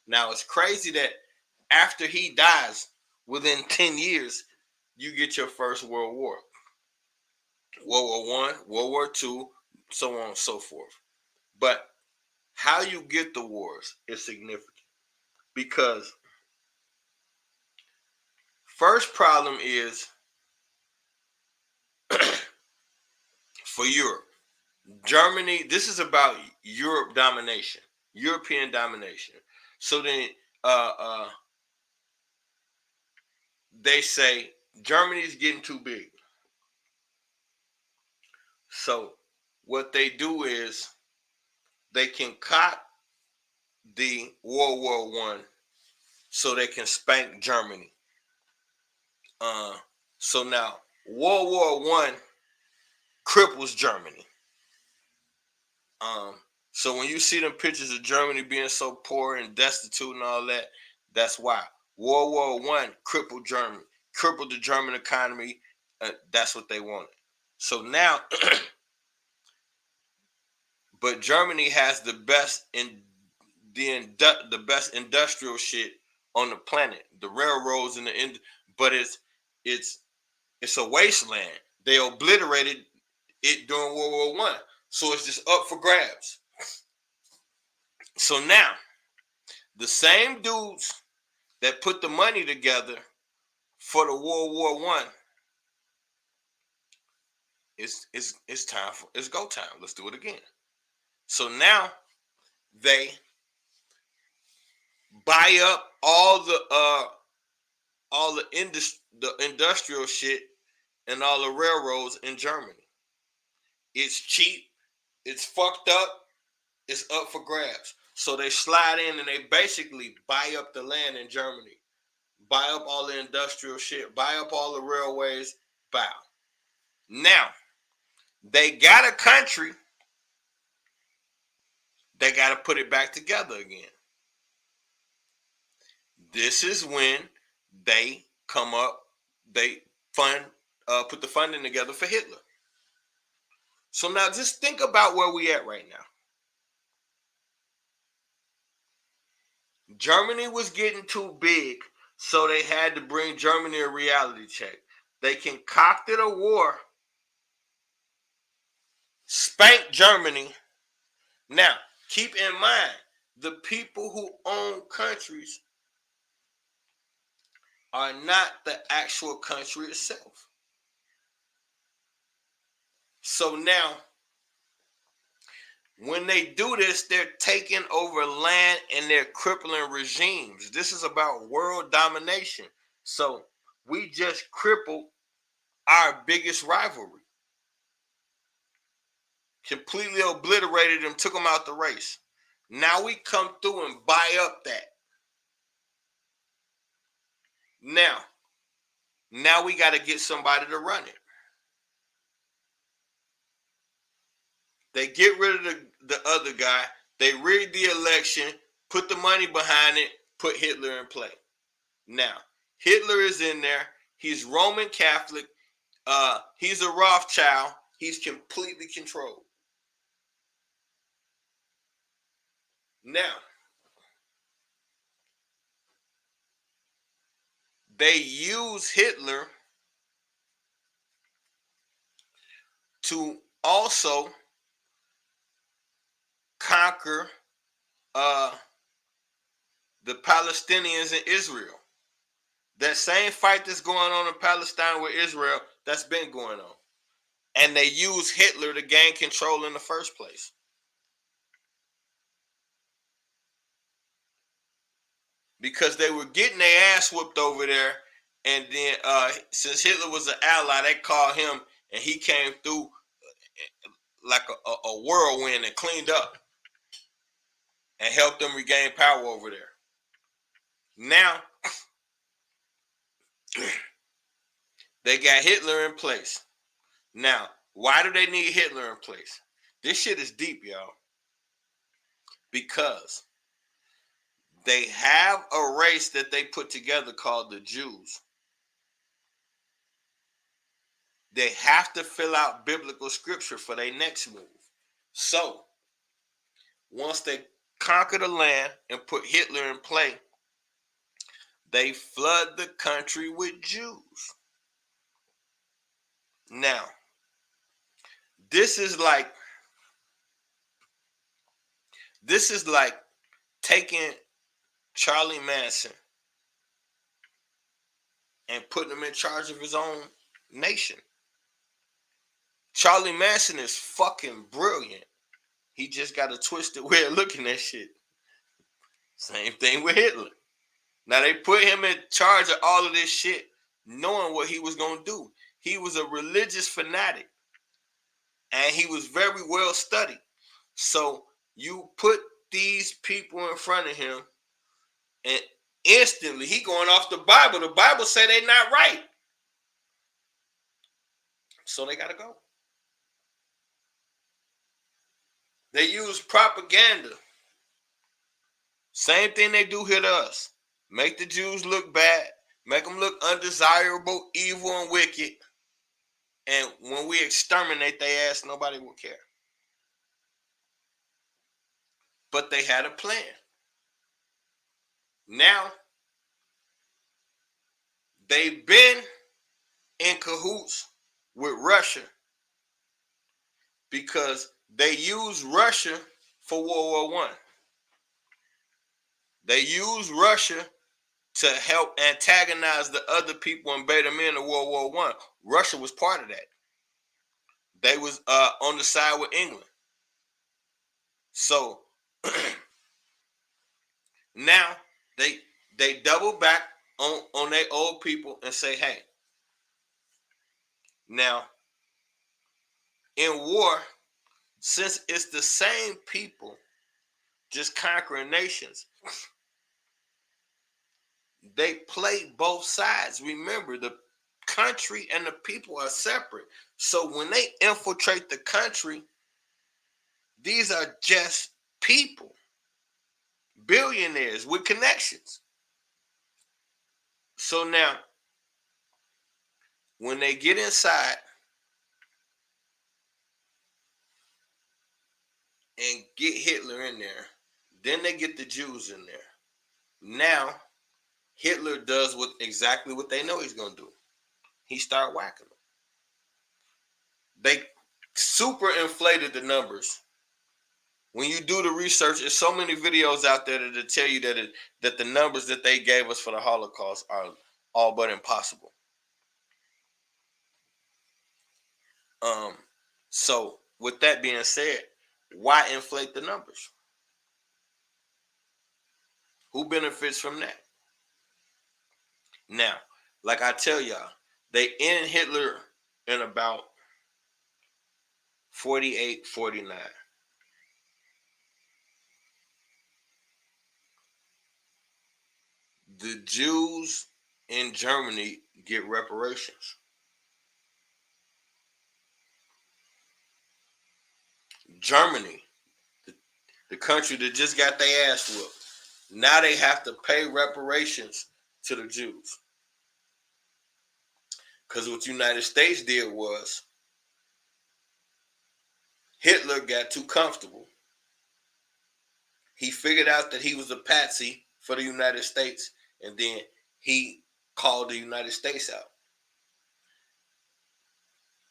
Now it's crazy that after he dies, within 10 years, you get your first World War. World War I, World War II, so on and so forth. But how you get the wars is significant because first problem is for Europe. Germany, this is about Europe domination, European domination. So then they say Germany's getting too big. So what they do is they concoct the World War I so they can spank Germany. So now World War I cripples Germany. So when you see them pictures of Germany being so poor and destitute and all that, that's why. World War I crippled Germany, crippled the German economy. That's what they wanted. So now, but Germany has the best the best industrial shit on the planet. The railroads and but it's a wasteland. They obliterated it during World War I, so it's just up for grabs. So now, the same dudes that put the money together for the World War I, it's time for it's go time. Let's do it again. So now they buy up all the industrial shit and all the railroads in Germany. It's cheap, it's fucked up, it's up for grabs. So they slide in and they basically buy up the land in Germany, buy up all the industrial shit, buy up all the railways, bow. Now, they got a country, they got to put it back together again. This is when they put the funding together for Hitler. So now just think about where we at right now. Germany was getting too big, so they had to bring Germany a reality check. They concocted a war, spanked Germany. Now, keep in mind, the people who own countries are not the actual country itself. So now, when they do this, they're taking over land and they're crippling regimes. This is about world domination. So we just crippled our biggest rivalry. Completely obliterated them, took them out the race. Now we come through and buy up that. Now we got to get somebody to run it. They get rid of the other guy. They rig the election, put the money behind it, put Hitler in play. Now, Hitler is in there. He's Roman Catholic. He's a Rothschild. He's completely controlled. Now, they use Hitler to also conquer the Palestinians in Israel. That same fight that's going on in Palestine with Israel, that's been going on. And they use Hitler to gain control in the first place. because they were getting their ass whooped over there. And then since Hitler was an ally, they called him, and he came through like a whirlwind and cleaned up and helped them regain power over there. Now they got Hitler in place. Now, why do they need Hitler in place? This shit is deep, y'all. Because they have a race that they put together called the Jews. They have to fill out biblical scripture for their next move. So, once they conquer the land and put Hitler in play, they flood the country with Jews. Now, this is like taking Charlie Manson and putting him in charge of his own nation. Charlie Manson is fucking brilliant. He just got a twisted way of looking at shit. Same thing with Hitler. Now they put him in charge of all of this shit, knowing what he was going to do. He was a religious fanatic, and he was very well studied. So you put these people in front of him, and instantly he going off the Bible. The Bible say they not right. So they got to go. They use propaganda. Same thing they do here to us. Make the Jews look bad. Make them look undesirable, evil, and wicked. And when we exterminate their ass, nobody will care. But they had a plan. Now, they've been in cahoots with Russia because they used Russia for World War I. They used Russia to help antagonize the other people and bait them into World War I. Russia was part of that. They was on the side with England. So now they double back on their old people and say, hey, now in war, since it's the same people just conquering nations, they play both sides. Remember, the country and the people are separate. So when they infiltrate the country, these are just people, billionaires with connections. So now, when they get inside and get Hitler in there, then they get the Jews in there. Now, Hitler does exactly what they know he's going to do. He start whacking them. They super inflated the numbers. When you do the research, there's so many videos out there that tell you that the numbers that they gave us for the Holocaust are all but impossible. So with that being said, why inflate the numbers? Who benefits from that? Now, like I tell y'all, they end Hitler in about 48, 49. The Jews in Germany get reparations. Germany, the country that just got their ass whooped, now they have to pay reparations to the Jews. Because what the United States did was Hitler got too comfortable. He figured out that he was a patsy for the United States, and then he called the United States out.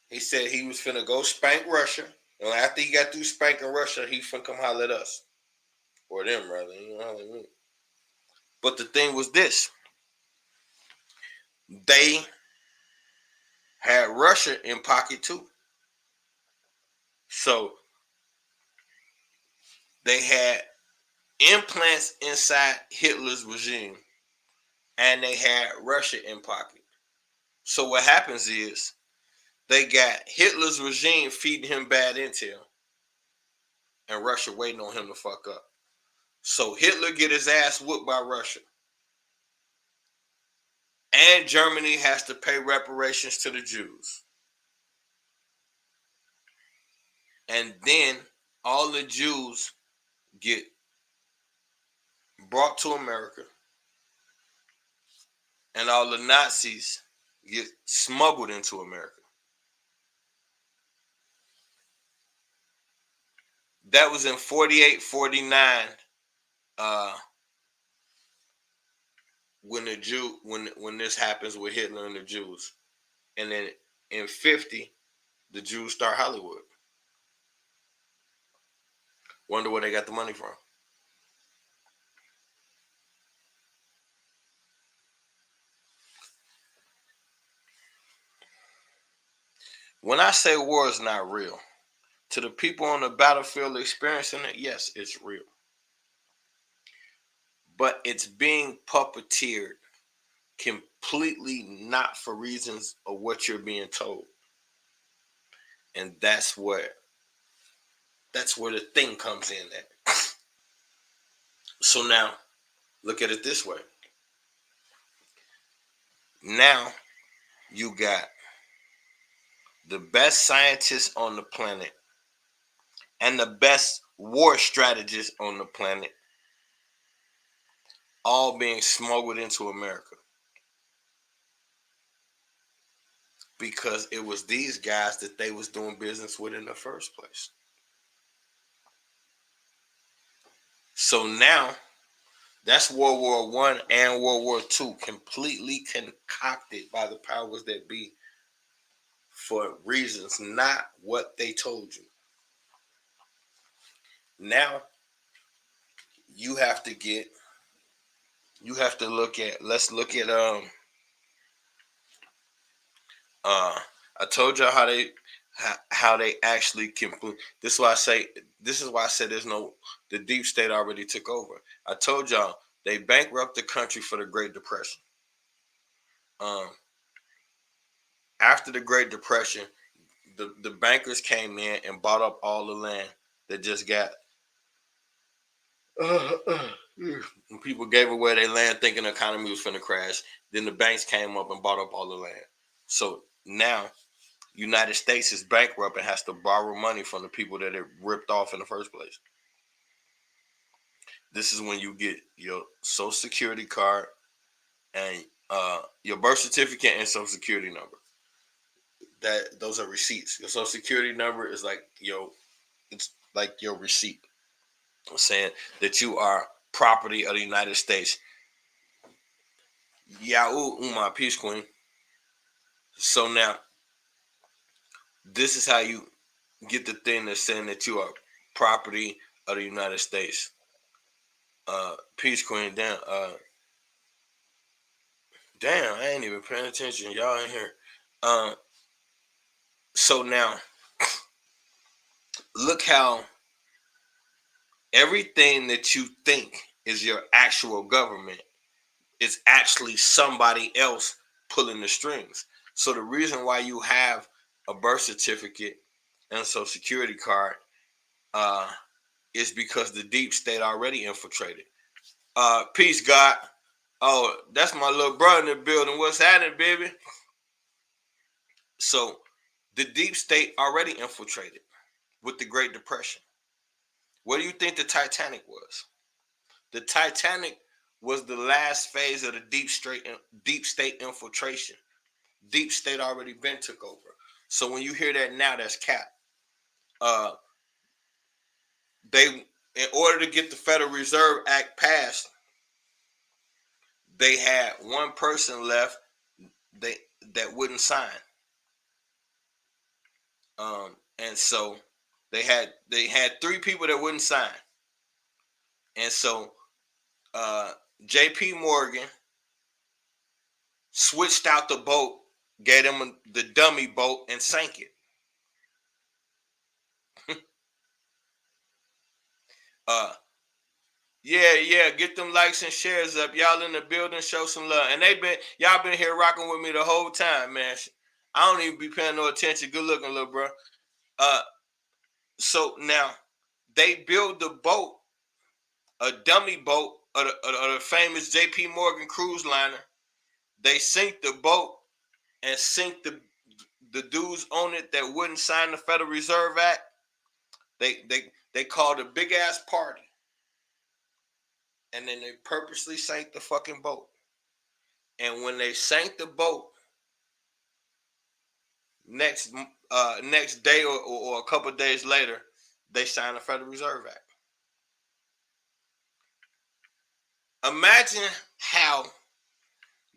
He said he was finna go spank Russia, and after he got through spanking Russia, he finna come holler at us. Or them, rather. You know what I mean? But the thing was this. They had Russia in pocket too. So they had implants inside Hitler's regime, and they had Russia in pocket. So what happens is they got Hitler's regime feeding him bad intel, and Russia waiting on him to fuck up. So Hitler get his ass whooped by Russia, and Germany has to pay reparations to the Jews. And then all the Jews get brought to America, and all the Nazis get smuggled into America. That was in 48, 49, when this happens with Hitler and the Jews. And then in 50, the Jews start Hollywood. Wonder where they got the money from. When I say war is not real, to the people on the battlefield experiencing it, yes, it's real. But it's being puppeteered completely not for reasons of what you're being told. And that's where the thing comes in at. So now, look at it this way. Now, you got the best scientists on the planet and the best war strategists on the planet all being smuggled into America. Because it was these guys that they was doing business with in the first place. So now, that's World War I and World War II completely concocted by the powers that be for reasons not what they told you. Now, you have to look at, let's look at, I told y'all how they actually can. This is why I say the deep state already took over. I told y'all they bankrupted the country for the Great Depression. After the Great Depression, the bankers came in and bought up all the land that just got. People gave away their land thinking the economy was finna crash. Then the banks came up and bought up all the land. So now, United States is bankrupt and has to borrow money from the people that it ripped off in the first place. This is when you get your Social Security card and your birth certificate and Social Security number. Those are receipts. Your Social Security number is like your receipt saying that you are property of the United States. Yahoo, my peace queen. So now, this is how you get the thing that's saying that you are property of the United States. Peace queen, damn, I ain't even paying attention. Y'all in here. So now, look how everything that you think is your actual government is actually somebody else pulling the strings. So the reason why you have a birth certificate and a Social Security card is because the deep state already infiltrated. Peace, God. Oh, that's my little brother in the building. What's happening, baby? So the deep state already infiltrated with the Great Depression. What do you think the Titanic was? The Titanic was the last phase of the deep state infiltration. Deep state already been took over. So when you hear that now, that's cap. In order to get the Federal Reserve Act passed, they had one person left that wouldn't sign. And so they had three people that wouldn't sign. And so J.P. Morgan switched out the boat, gave them the dummy boat, and sank it. Yeah. Get them likes and shares up. Y'all in the building, show some love. And y'all been here rocking with me the whole time, man. I don't even be paying no attention. Good looking, little bro. So now they build the boat, a dummy boat of the famous J.P. Morgan cruise liner. They sink the boat and sink the dudes on it that wouldn't sign the Federal Reserve Act. They called a big ass party, and then they purposely sank the fucking boat. And when they sank the boat, next day or a couple of days later, they signed the Federal Reserve Act. Imagine how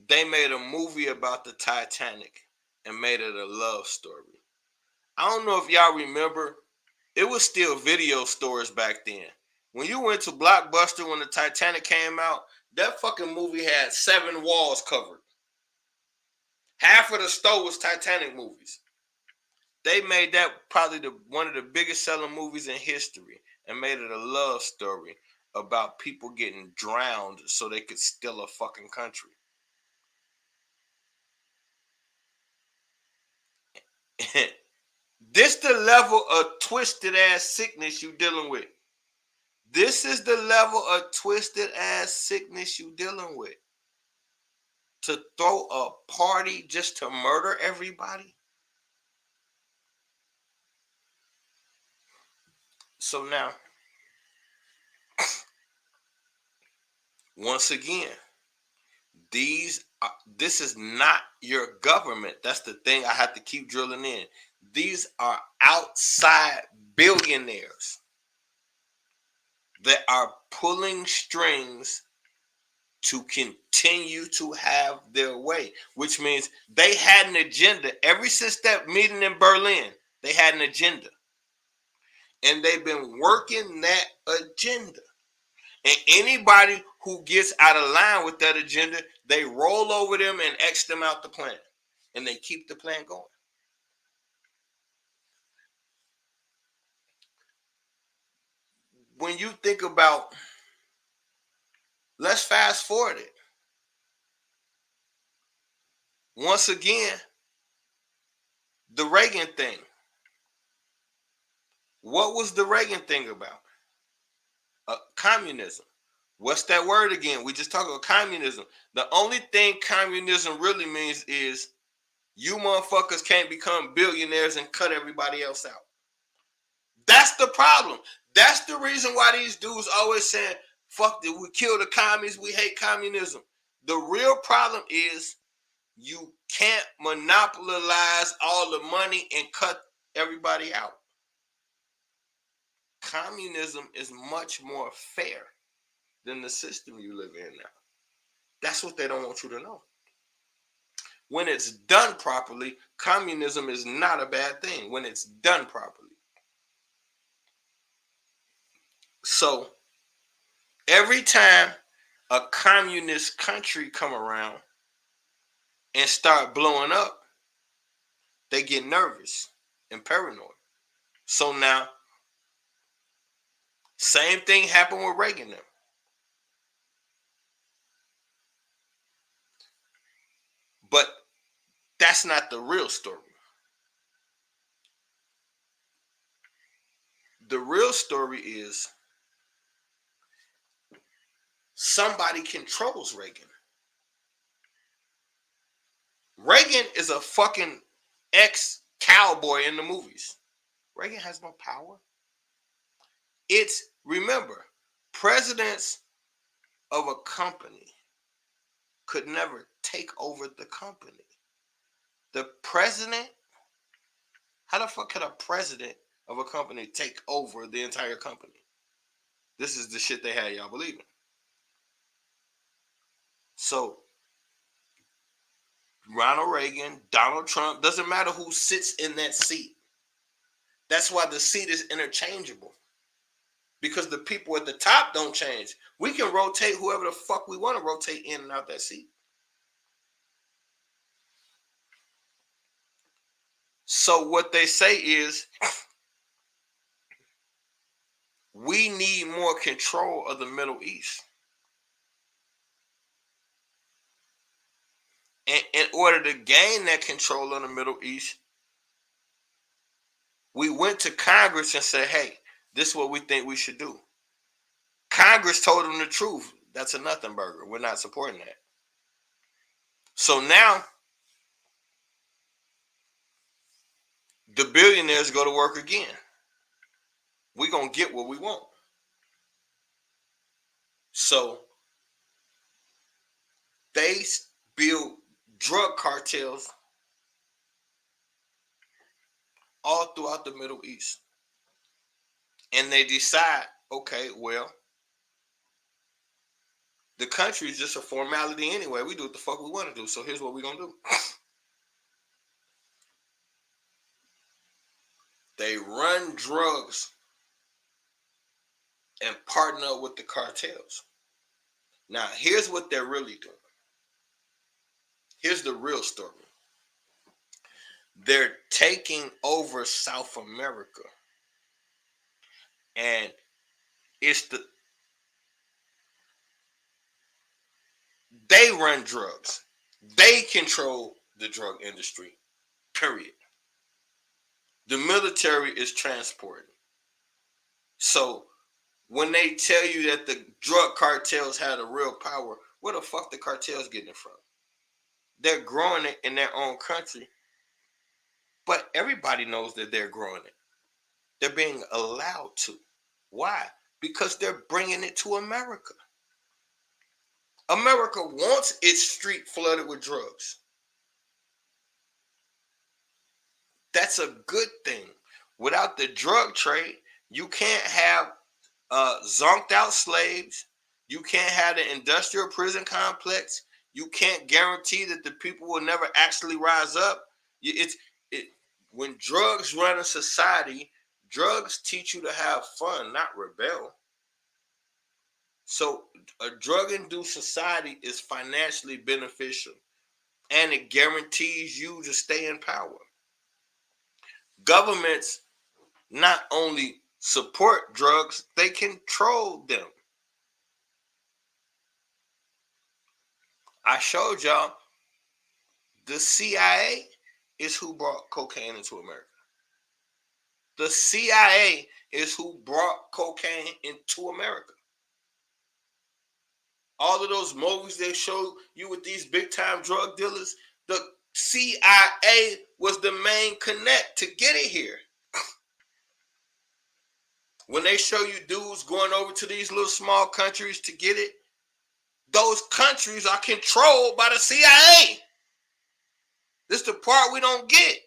they made a movie about the Titanic and made it a love story. I don't know if y'all remember, it was still video stores back then. When you went to Blockbuster when the Titanic came out, that fucking movie had 7 walls covered. Half of the store was Titanic movies. They made that probably one of the biggest selling movies in history and made it a love story about people getting drowned so they could steal a fucking country. This the level of twisted ass sickness you dealing with. This is the level of twisted ass sickness you dealing with. To throw a party just to murder everybody? So now, once again, this is not your government. That's the thing I have to keep drilling in. These are outside billionaires that are pulling strings to continue to have their way, which means they had an agenda. Ever since that meeting in Berlin, they had an agenda. And they've been working that agenda. And anybody who gets out of line with that agenda, they roll over them and X them out the plan. And they keep the plan going. When you think about, let's fast forward it. Once again, the Reagan thing. What was the Reagan thing about? Communism. What's that word again? We just talked about communism. The only thing communism really means is you motherfuckers can't become billionaires and cut everybody else out. That's the problem. That's the reason why these dudes always saying, fuck it, we kill the commies, we hate communism. The real problem is you can't monopolize all the money and cut everybody out. Communism is much more fair than the system you live in now. That's what they don't want you to know. When it's done properly, communism is not a bad thing when it's done properly. So every time a communist country come around and start blowing up, they get nervous and paranoid. So now, same thing happened with Reagan now. But that's not the real story. The real story is somebody controls Reagan. Reagan is a fucking ex-cowboy in the movies. Reagan has no power. Remember, presidents of a company could never take over the company. The president, how the fuck could a president of a company take over the entire company? This is the shit they had y'all believing. So, Ronald Reagan, Donald Trump, doesn't matter who sits in that seat. That's why the seat is interchangeable. Because the people at the top don't change. We can rotate whoever the fuck we want to rotate in and out that seat. So what they say is, we need more control of the Middle East. And in order to gain that control of the Middle East, we went to Congress and said, hey, this is what we think we should do. Congress told them the truth. That's a nothing burger. We're not supporting that. So now the billionaires go to work again. We're going to get what we want. So they build drug cartels all throughout the Middle East. And they decide, okay, well, the country is just a formality anyway. We do what the fuck we want to do. So here's what we're going to do. They run drugs and partner up with the cartels. Now, here's what they're really doing. Here's the real story. They're taking over South America. And they run drugs. They control the drug industry, period. The military is transporting. So when they tell you that the drug cartels have the real power, where the fuck the cartels getting it from? They're growing it in their own country, but everybody knows that they're growing it. They're being allowed to. Why? Because they're bringing it to America. America wants its street flooded with drugs. That's a good thing. Without the drug trade, you can't have zonked out slaves. You can't have the industrial prison complex. You can't guarantee that the people will never actually rise up. When drugs run a society, drugs teach you to have fun, not rebel. So a drug-induced society is financially beneficial, and it guarantees you to stay in power. Governments not only support drugs, they control them. I showed y'all the CIA is who brought cocaine into America. The CIA is who brought cocaine into America. All of those movies they show you with these big time drug dealers, the CIA was the main connect to get it here. When they show you dudes going over to these little small countries to get it, those countries are controlled by the CIA. This is the part we don't get.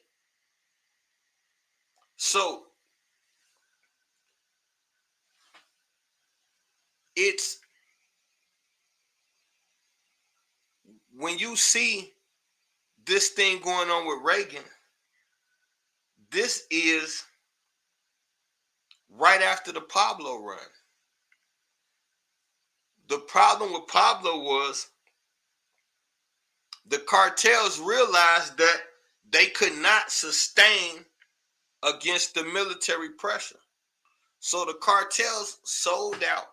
So it's when you see this thing going on with Reagan, this is right after the Pablo run. The problem with Pablo was the cartels realized that they could not sustain against the military pressure. So the cartels sold out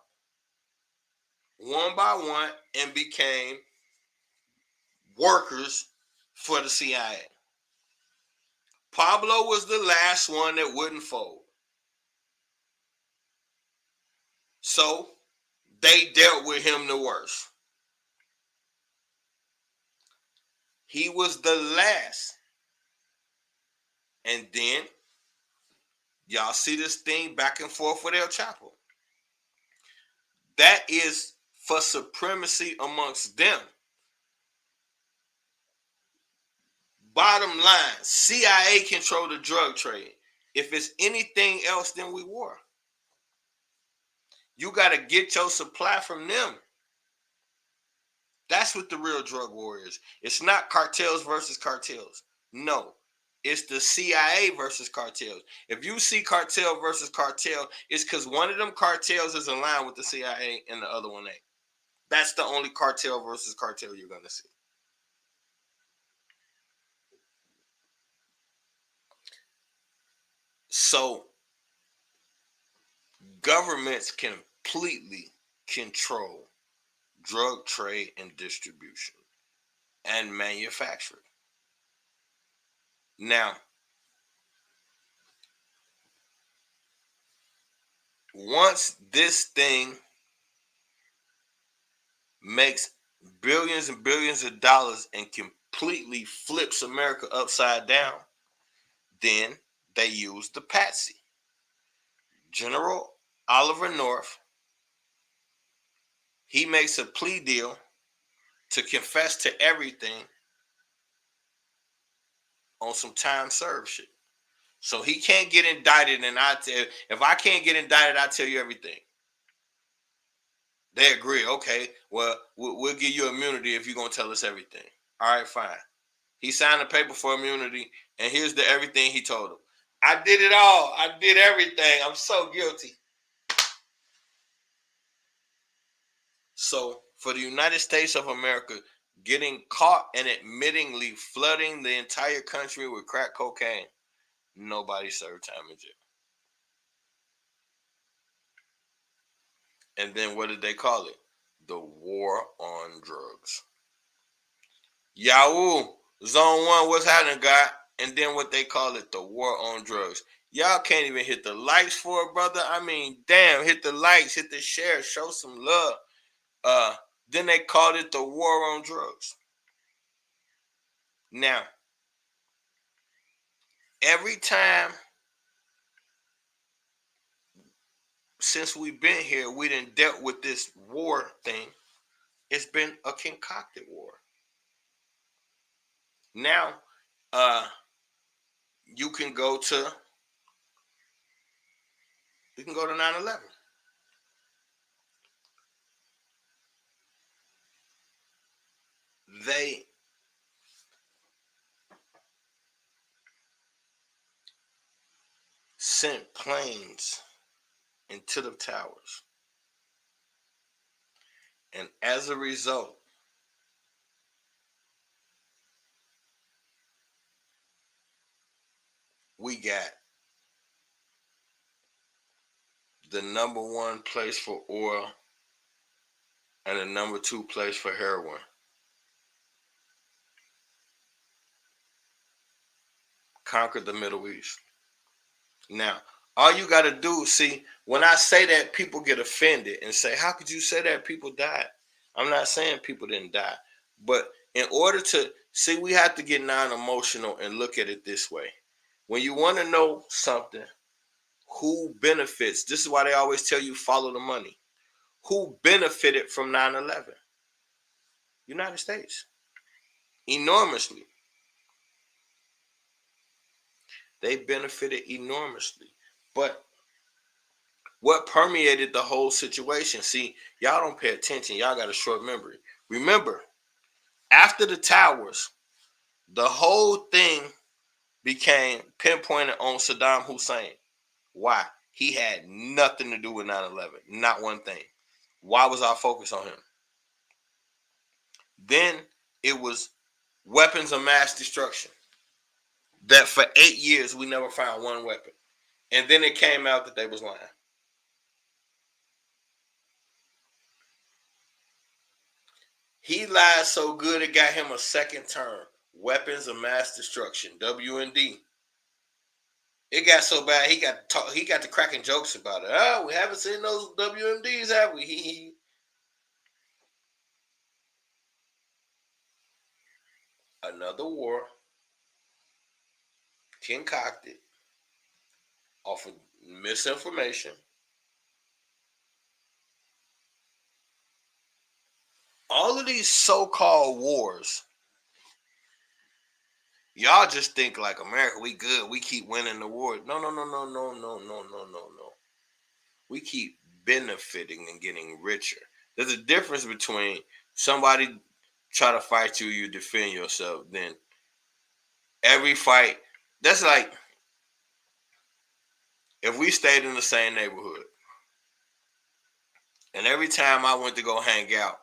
one by one and became workers for the CIA. Pablo was the last one that wouldn't fold. So they dealt with him the worst. He was the last. And then y'all see this thing back and forth with El Chapo. That is for supremacy amongst them. Bottom line, CIA control the drug trade. If it's anything else, then we war. You got to get your supply from them. That's what the real drug war is. It's not cartels versus cartels. No, it's the CIA versus cartels. If you see cartel versus cartel, it's because one of them cartels is aligned with the CIA and the other one ain't. That's the only cartel versus cartel you're going to see. So Governments completely control drug trade and distribution and manufacturing. Now, once this thing makes billions and billions of dollars and completely flips America upside down, then they use the patsy. General Oliver North, he makes a plea deal to confess to everything on some time served shit. So he can't get indicted, and if I can't get indicted, I tell you everything. They agree. Okay, well, we'll give you immunity if you're gonna tell us everything. All right, fine. He signed a paper for immunity, and here's the everything he told him. I did it all. I did everything. I'm so guilty. So for the United States of America getting caught and admittingly flooding the entire country with crack cocaine, nobody served time in jail. And then what did they call it? The war on drugs. Yahoo, Zone 1, what's happening, God? And then what they call it, the war on drugs. Y'all can't even hit the likes for it, brother. I mean, damn, hit the likes, hit the share, show some love. Then they called it the war on drugs. Now, every time since we've been here, we done dealt with this war thing. It's been a concocted war. Now, you can go to 9/11. They sent planes into the towers. And as a result, we got the number one place for oil and the number two place for heroin. Conquered the Middle East. Now, all you got to do, see, when I say that, people get offended and say, how could you say that? People died. I'm not saying people didn't die. But in order to, see, we have to get non-emotional and look at it this way. When you want to know something, who benefits? This is why they always tell you follow the money. Who benefited from 9/11? United States. Enormously. They benefited enormously. But what permeated the whole situation? See, y'all don't pay attention. Y'all got a short memory. Remember, after the towers, the whole thing became pinpointed on Saddam Hussein. Why? He had nothing to do with 9/11. Not one thing. Why was our focus on him? Then it was weapons of mass destruction. That for 8 years we never found one weapon. And then it came out that they was lying. He lied so good it got him a second term. Weapons of mass destruction, WND. It got so bad he got to cracking jokes about it. Oh, we haven't seen those WMDs, have we? Another war concocted off of misinformation. All of these so-called wars, y'all just think like America, we good, we keep winning the war. No. We keep benefiting and getting richer. There's a difference between somebody try to fight you, you defend yourself. Then every fight, that's like if we stayed in the same neighborhood and every time I went to go hang out,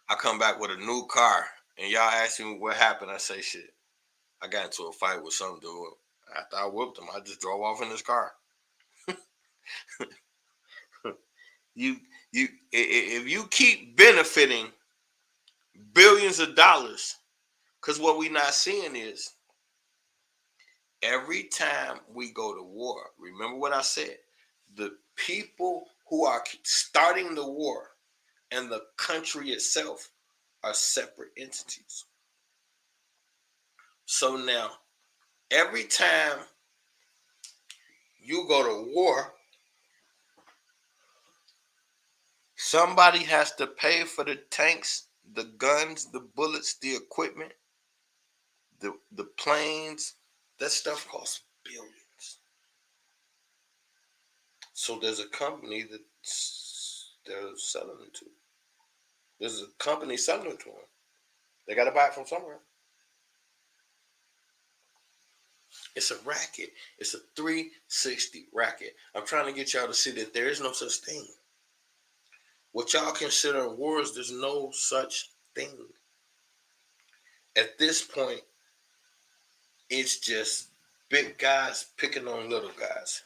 I come back with a new car and y'all ask me what happened, I say shit. I got into a fight with some dude. After I whooped him, I just drove off in his car. If you keep benefiting billions of dollars, because what we're not seeing is every time we go to war, remember what I said, the people who are starting the war and the country itself are separate entities. So now, every time you go to war, somebody has to pay for the tanks, the guns, the bullets, the equipment, the planes. That stuff costs billions. So there's a company that they're selling it to. There's a company selling it to them. They got to buy it from somewhere. It's a racket. It's a 360 racket. I'm trying to get y'all to see that there is no such thing. What y'all consider wars, there's no such thing. At this point, it's just big guys picking on little guys.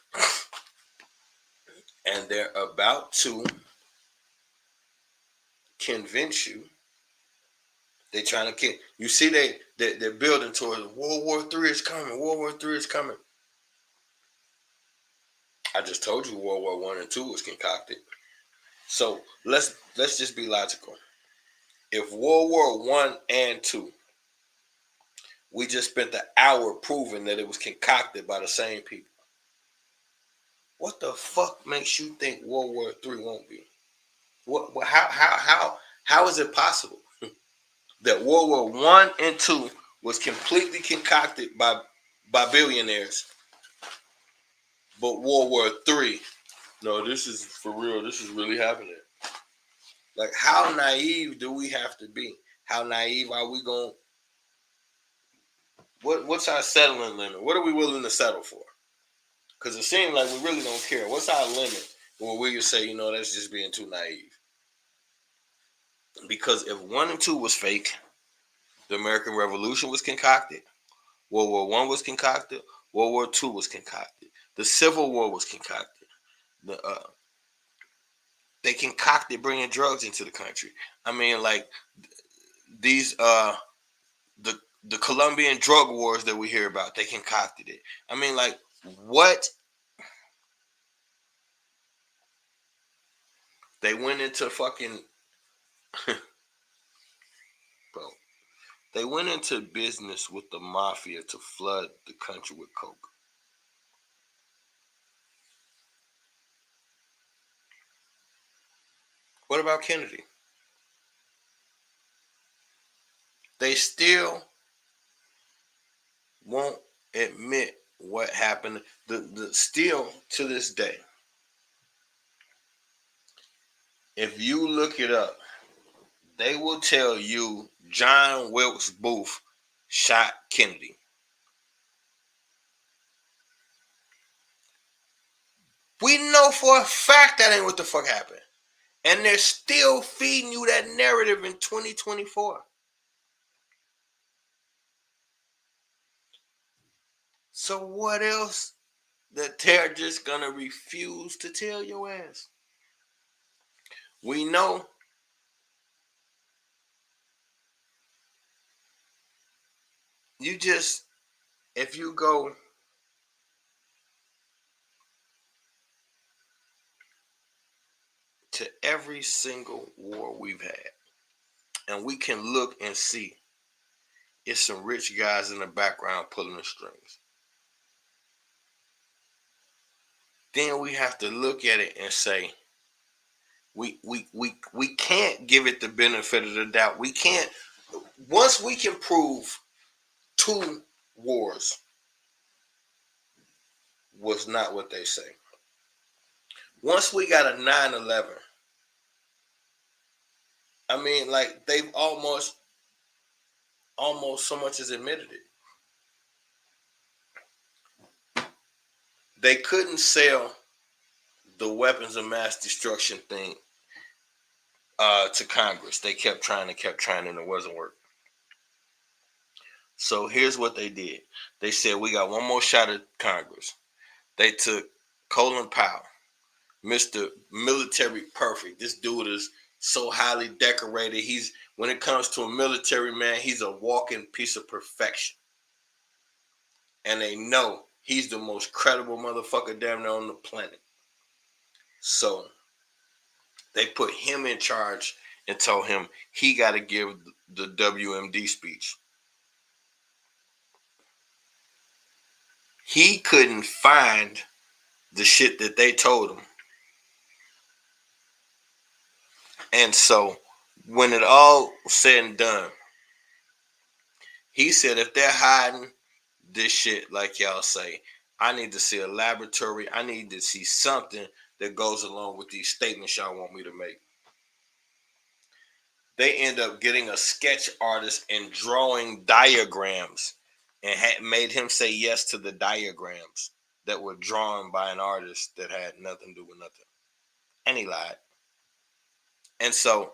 And they're about to convince you. They're trying to you see they're building towards World War III is coming. World War III is coming. I just told you World War I and II was concocted. So let's just be logical. If World War I and II, we just spent the hour proving that it was concocted by the same people. What the fuck makes you think World War III won't be? What? How is it possible that World War I and II was completely concocted by billionaires, but World War III, no, this is for real. This is really happening. Like, how naive do we have to be? How naive are we going? What's our settling limit? What are we willing to settle for? Because it seems like we really don't care. What's our limit where we can say, that's just being too naive? Because if 1 and 2 was fake, the American Revolution was concocted, World War I was concocted, World War II was concocted, the Civil War was concocted. They concocted bringing drugs into the country. I mean, like these the Colombian drug wars that we hear about, they concocted it. I mean, like, what? They went into fucking bro. They went into business with the mafia to flood the country with coke. What about Kennedy? They still won't admit what happened. The still to this day, if you look it up, they will tell you John Wilkes Booth shot Kennedy. We know for a fact that ain't what the fuck happened. And they're still feeding you that narrative in 2024. So what else that they're just gonna refuse to tell your ass? We know you just, if you go to every single war we've had, and we can look and see it's some rich guys in the background pulling the strings. Then we have to look at it and say, we can't give it the benefit of the doubt. We can't, once we can prove 2 wars was not what they say. Once we got a 9/11, I mean, like, they've almost so much as admitted it. They couldn't sell the weapons of mass destruction thing to Congress. They kept trying, and it wasn't working. So here's what they did. They said, we got one more shot at Congress. They took Colin Powell, Mr. Military Perfect. This dude is so highly decorated. When it comes to a military man, he's a walking piece of perfection. And they know he's the most credible motherfucker damn near on the planet. So they put him in charge and told him he got to give the WMD speech. He couldn't find the shit that they told him. And so when it all said and done, he said, if they're hiding this shit, like y'all say, I need to see a laboratory. I need to see something that goes along with these statements y'all want me to make. They end up getting a sketch artist and drawing diagrams and had made him say yes to the diagrams that were drawn by an artist that had nothing to do with nothing. And he lied. And so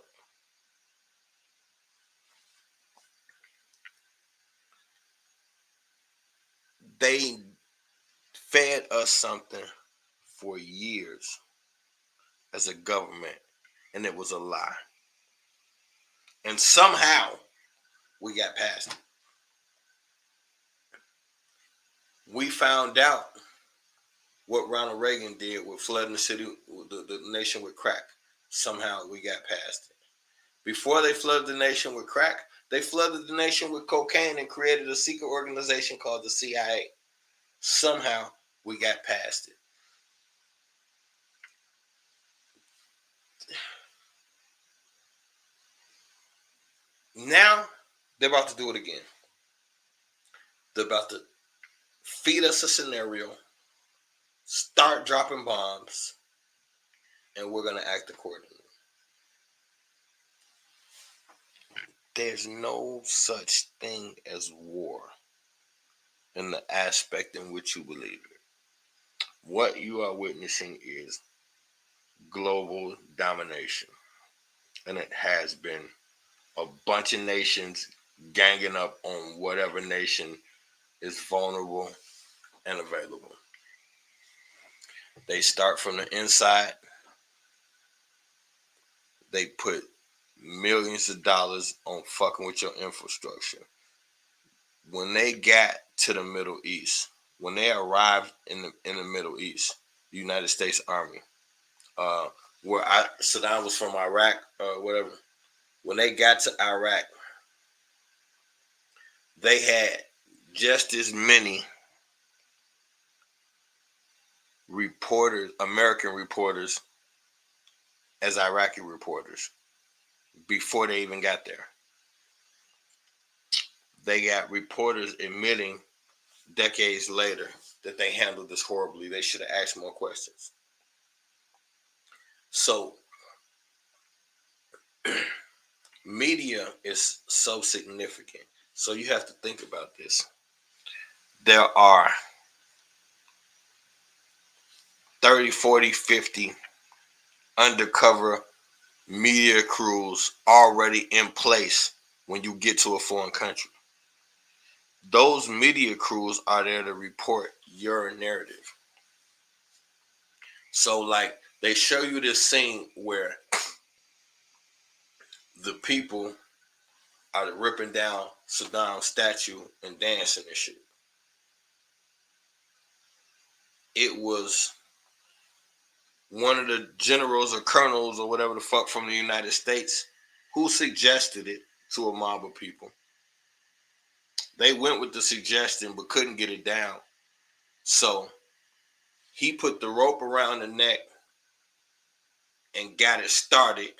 they fed us something for years as a government, and it was a lie. And somehow we got past it. We found out what Ronald Reagan did with flooding the city, the nation with crack. Somehow we got past it. Before they flooded the nation with crack, they flooded the nation with cocaine and created a secret organization called the CIA. Somehow we got past it. Now they're about to do it again. They're about to feed us a scenario, start dropping bombs, and we're going to act accordingly. There's no such thing as war in the aspect in which you believe it. What you are witnessing is global domination. And it has been a bunch of nations ganging up on whatever nation is vulnerable and available. They start from the inside. They put millions of dollars on fucking with your infrastructure. When they got to the Middle East, when they arrived in the Middle East, the United States Army, where Saddam was from Iraq, whatever. When they got to Iraq, they had just as many reporters, American reporters, as Iraqi reporters before they even got there. They got reporters admitting decades later that they handled this horribly. They should have asked more questions. So media is so significant. So you have to think about this. There are 30, 40, 50 undercover media crews already in place when you get to a foreign country. Those media crews are there to report your narrative. So, like, they show you this scene where the people are ripping down Saddam's statue and dancing and shit. It was one of the generals or colonels or whatever the fuck from the United States who suggested it to a mob of people. They went with the suggestion but couldn't get it down. So he put the rope around the neck and got it started.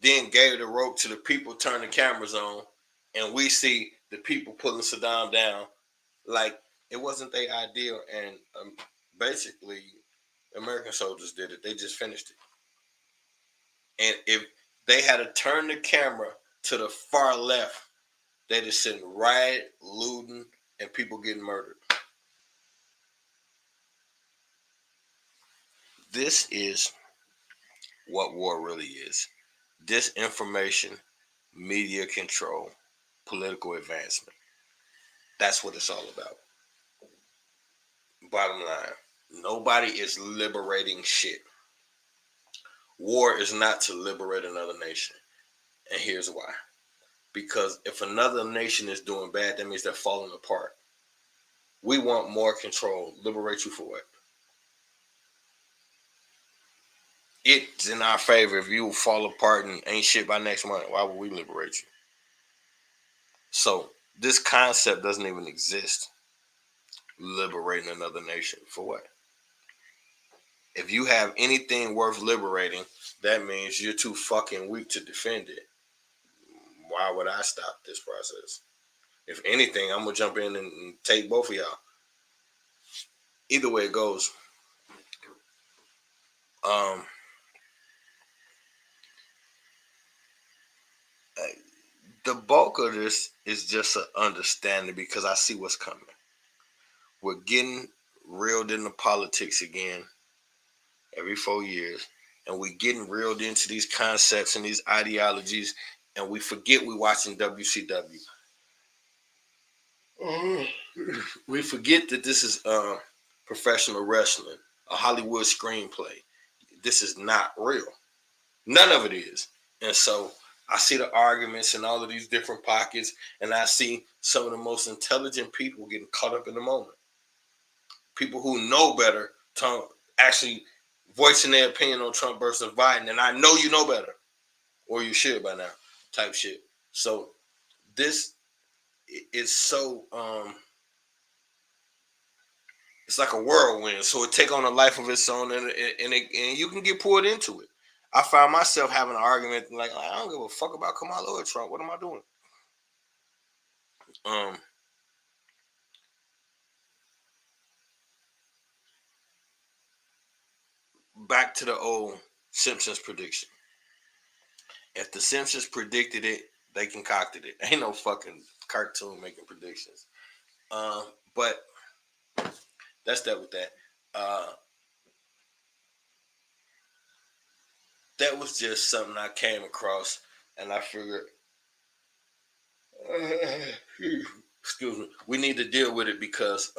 Then gave the rope to the people, turned the cameras on, and we see the people pulling Saddam down. Like, it wasn't their idea, and basically American soldiers did it. They just finished it. And if they had to turn the camera to the far left, they'd have seen riot, looting, and people getting murdered. This is what war really is. Disinformation, media control, political advancement. That's what it's all about. Bottom line, Nobody is liberating shit. War is not to liberate another nation. And here's why. Because if another nation is doing bad, that means they're falling apart. We want more control. Liberate you for it. It's in our favor if you fall apart and ain't shit by next month. Why would we liberate you? So this concept doesn't even exist. Liberating another nation. For what? If you have anything worth liberating, that means you're too fucking weak to defend it. Why would I stop this process? If anything, I'm gonna jump in and take both of y'all. Either way it goes, the bulk of this is just an understanding because I see what's coming. We're getting reeled into politics again every 4 years, and we're getting reeled into these concepts and these ideologies, and we forget we're watching WCW. We forget that this is professional wrestling, a Hollywood screenplay. This is not real. None of it is. And so I see the arguments in all of these different pockets, and I see some of the most intelligent people getting caught up in the moment. People who know better actually voicing their opinion on Trump versus Biden, and I know you know better, or you should by now, type shit. So this is so it's like a whirlwind. So it take on a life of its own, and you can get pulled into it. I find myself having an argument like, I don't give a fuck about Kamala or Trump. What am I doing? Back to the old Simpsons prediction. If the Simpsons predicted it, they concocted it. Ain't no fucking cartoon making predictions. But that's that with that. That was just something I came across, and I figured, excuse me, we need to deal with it because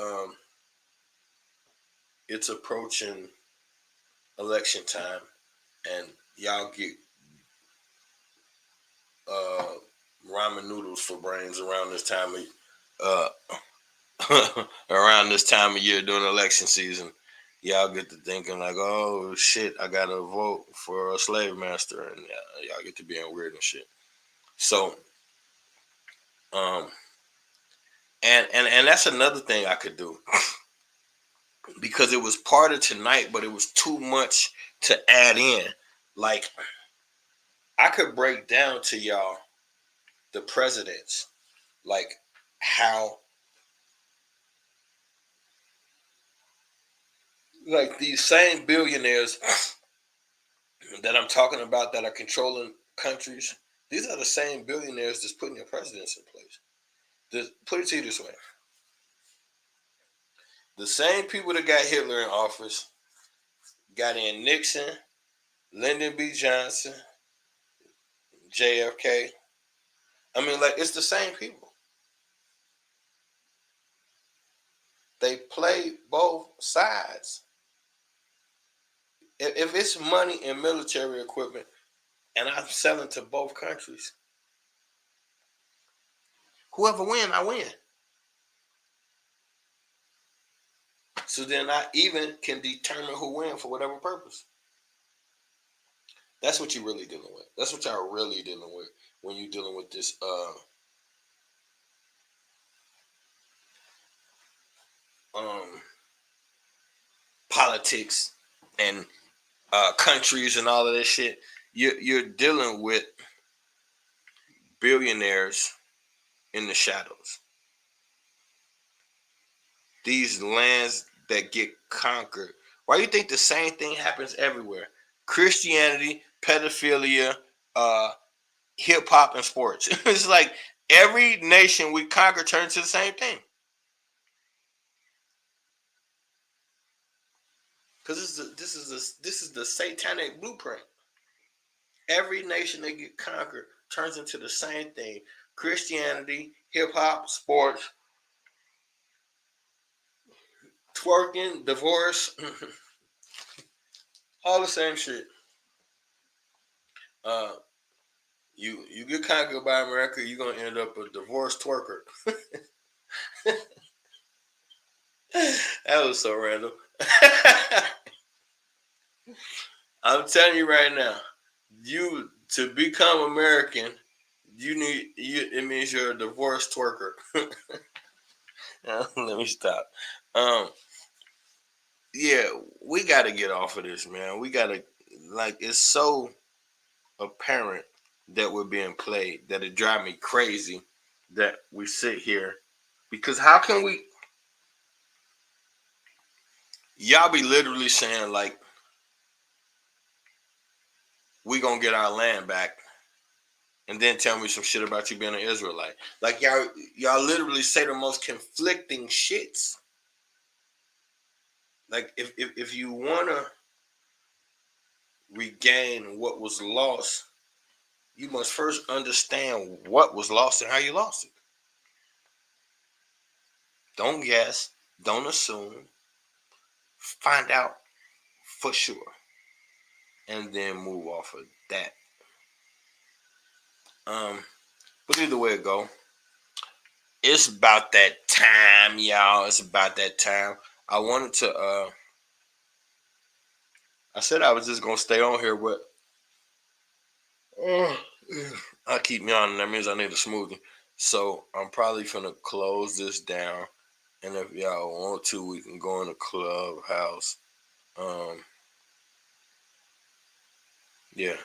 it's approaching election time, and y'all get ramen noodles for brains around this time of around this time of year during election season. Y'all get to thinking like, oh shit, I gotta vote for a slave master, and y'all get to being weird and shit. So, and that's another thing I could do because it was part of tonight, but it was too much to add in. Like, I could break down to y'all the presidents, like how, like these same billionaires that I'm talking about that are controlling countries. These are the same billionaires that's putting their presidents in place. Put it to you this way. The same people that got Hitler in office got in Nixon, Lyndon B. Johnson, JFK. I mean, like, it's the same people. They play both sides. If it's money and military equipment and I'm selling to both countries, whoever win, I win. So then I even can determine who wins for whatever purpose. That's what you're really dealing with. That's what y'all really dealing with when you're dealing with this politics and countries and all of this shit. You're dealing with billionaires in the shadows. These lands that get conquered. Why do you think the same thing happens everywhere? Christianity, pedophilia, hip hop, and sports. It's like every nation we conquer turns to the same thing. Because this is the satanic blueprint. Every nation that get conquered turns into the same thing: Christianity, hip hop, sports, twerking, divorce, all the same shit. You get conquered by America, you're gonna end up a divorced twerker. That was so random. I'm telling you right now, you to become American, it means you're a divorced twerker. Let me stop. Um, yeah, we gotta get off of this, man. We gotta it's so apparent that we're being played that it drives me crazy that we sit here because how can we y'all be literally saying like we gonna get our land back and then tell me some shit about you being an Israelite. Like y'all literally say the most conflicting shits. Like if you wanna regain what was lost, you must first understand what was lost and how you lost it. Don't guess, don't assume, find out for sure, and then move off of that. But either way it go, it's about that time, y'all. It's about that time. I wanted to I said I was just gonna stay on here, but I keep yawning. That means I need a smoothie. So I'm probably gonna close this down. And if y'all want to, we can go in the clubhouse. Yeah,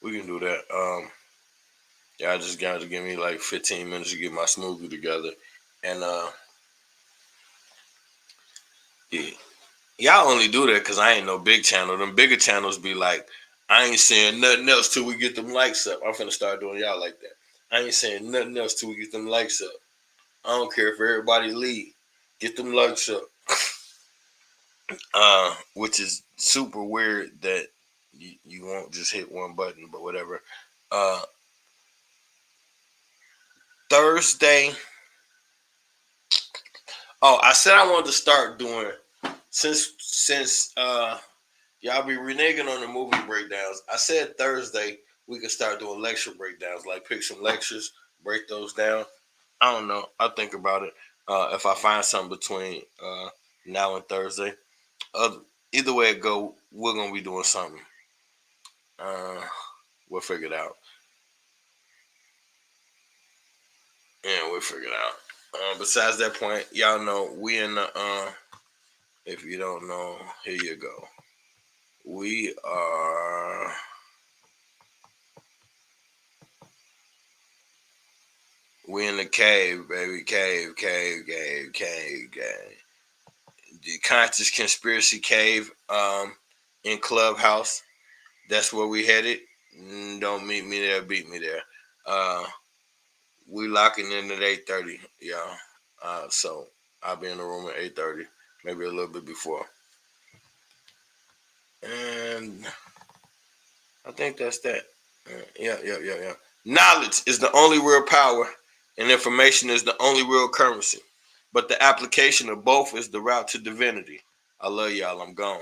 we can do that. Y'all just got to give me like 15 minutes to get my smoothie together. And yeah, y'all only do that because I ain't no big channel. Them bigger channels be like, I ain't saying nothing else till we get them likes up. I'm finna start doing y'all like that. I ain't saying nothing else till we get them likes up. I don't care if everybody leave. Get them likes up. Which is super weird that you won't just hit one button, but whatever. Thursday. Oh, I said I wanted to start doing since y'all be reneging on the movie breakdowns. I said Thursday we could start doing lecture breakdowns, like pick some lectures, break those down. I don't know. I'll think about it. If I find something between now and Thursday. Either way it go, we're gonna be doing something. We'll figure it out. Yeah, we'll figure it out. Besides that point, y'all know we in the if you don't know, here you go. We in the cave, baby. Cave. The Conscious Conspiracy Cave in Clubhouse. That's where we headed. Don't meet me there, beat me there. We locking in at 8:30, y'all. So I'll be in the room at 8:30, maybe a little bit before. And I think that's that. Yeah. Knowledge is the only real power, and information is the only real currency. But the application of both is the route to divinity. I love y'all. I'm gone.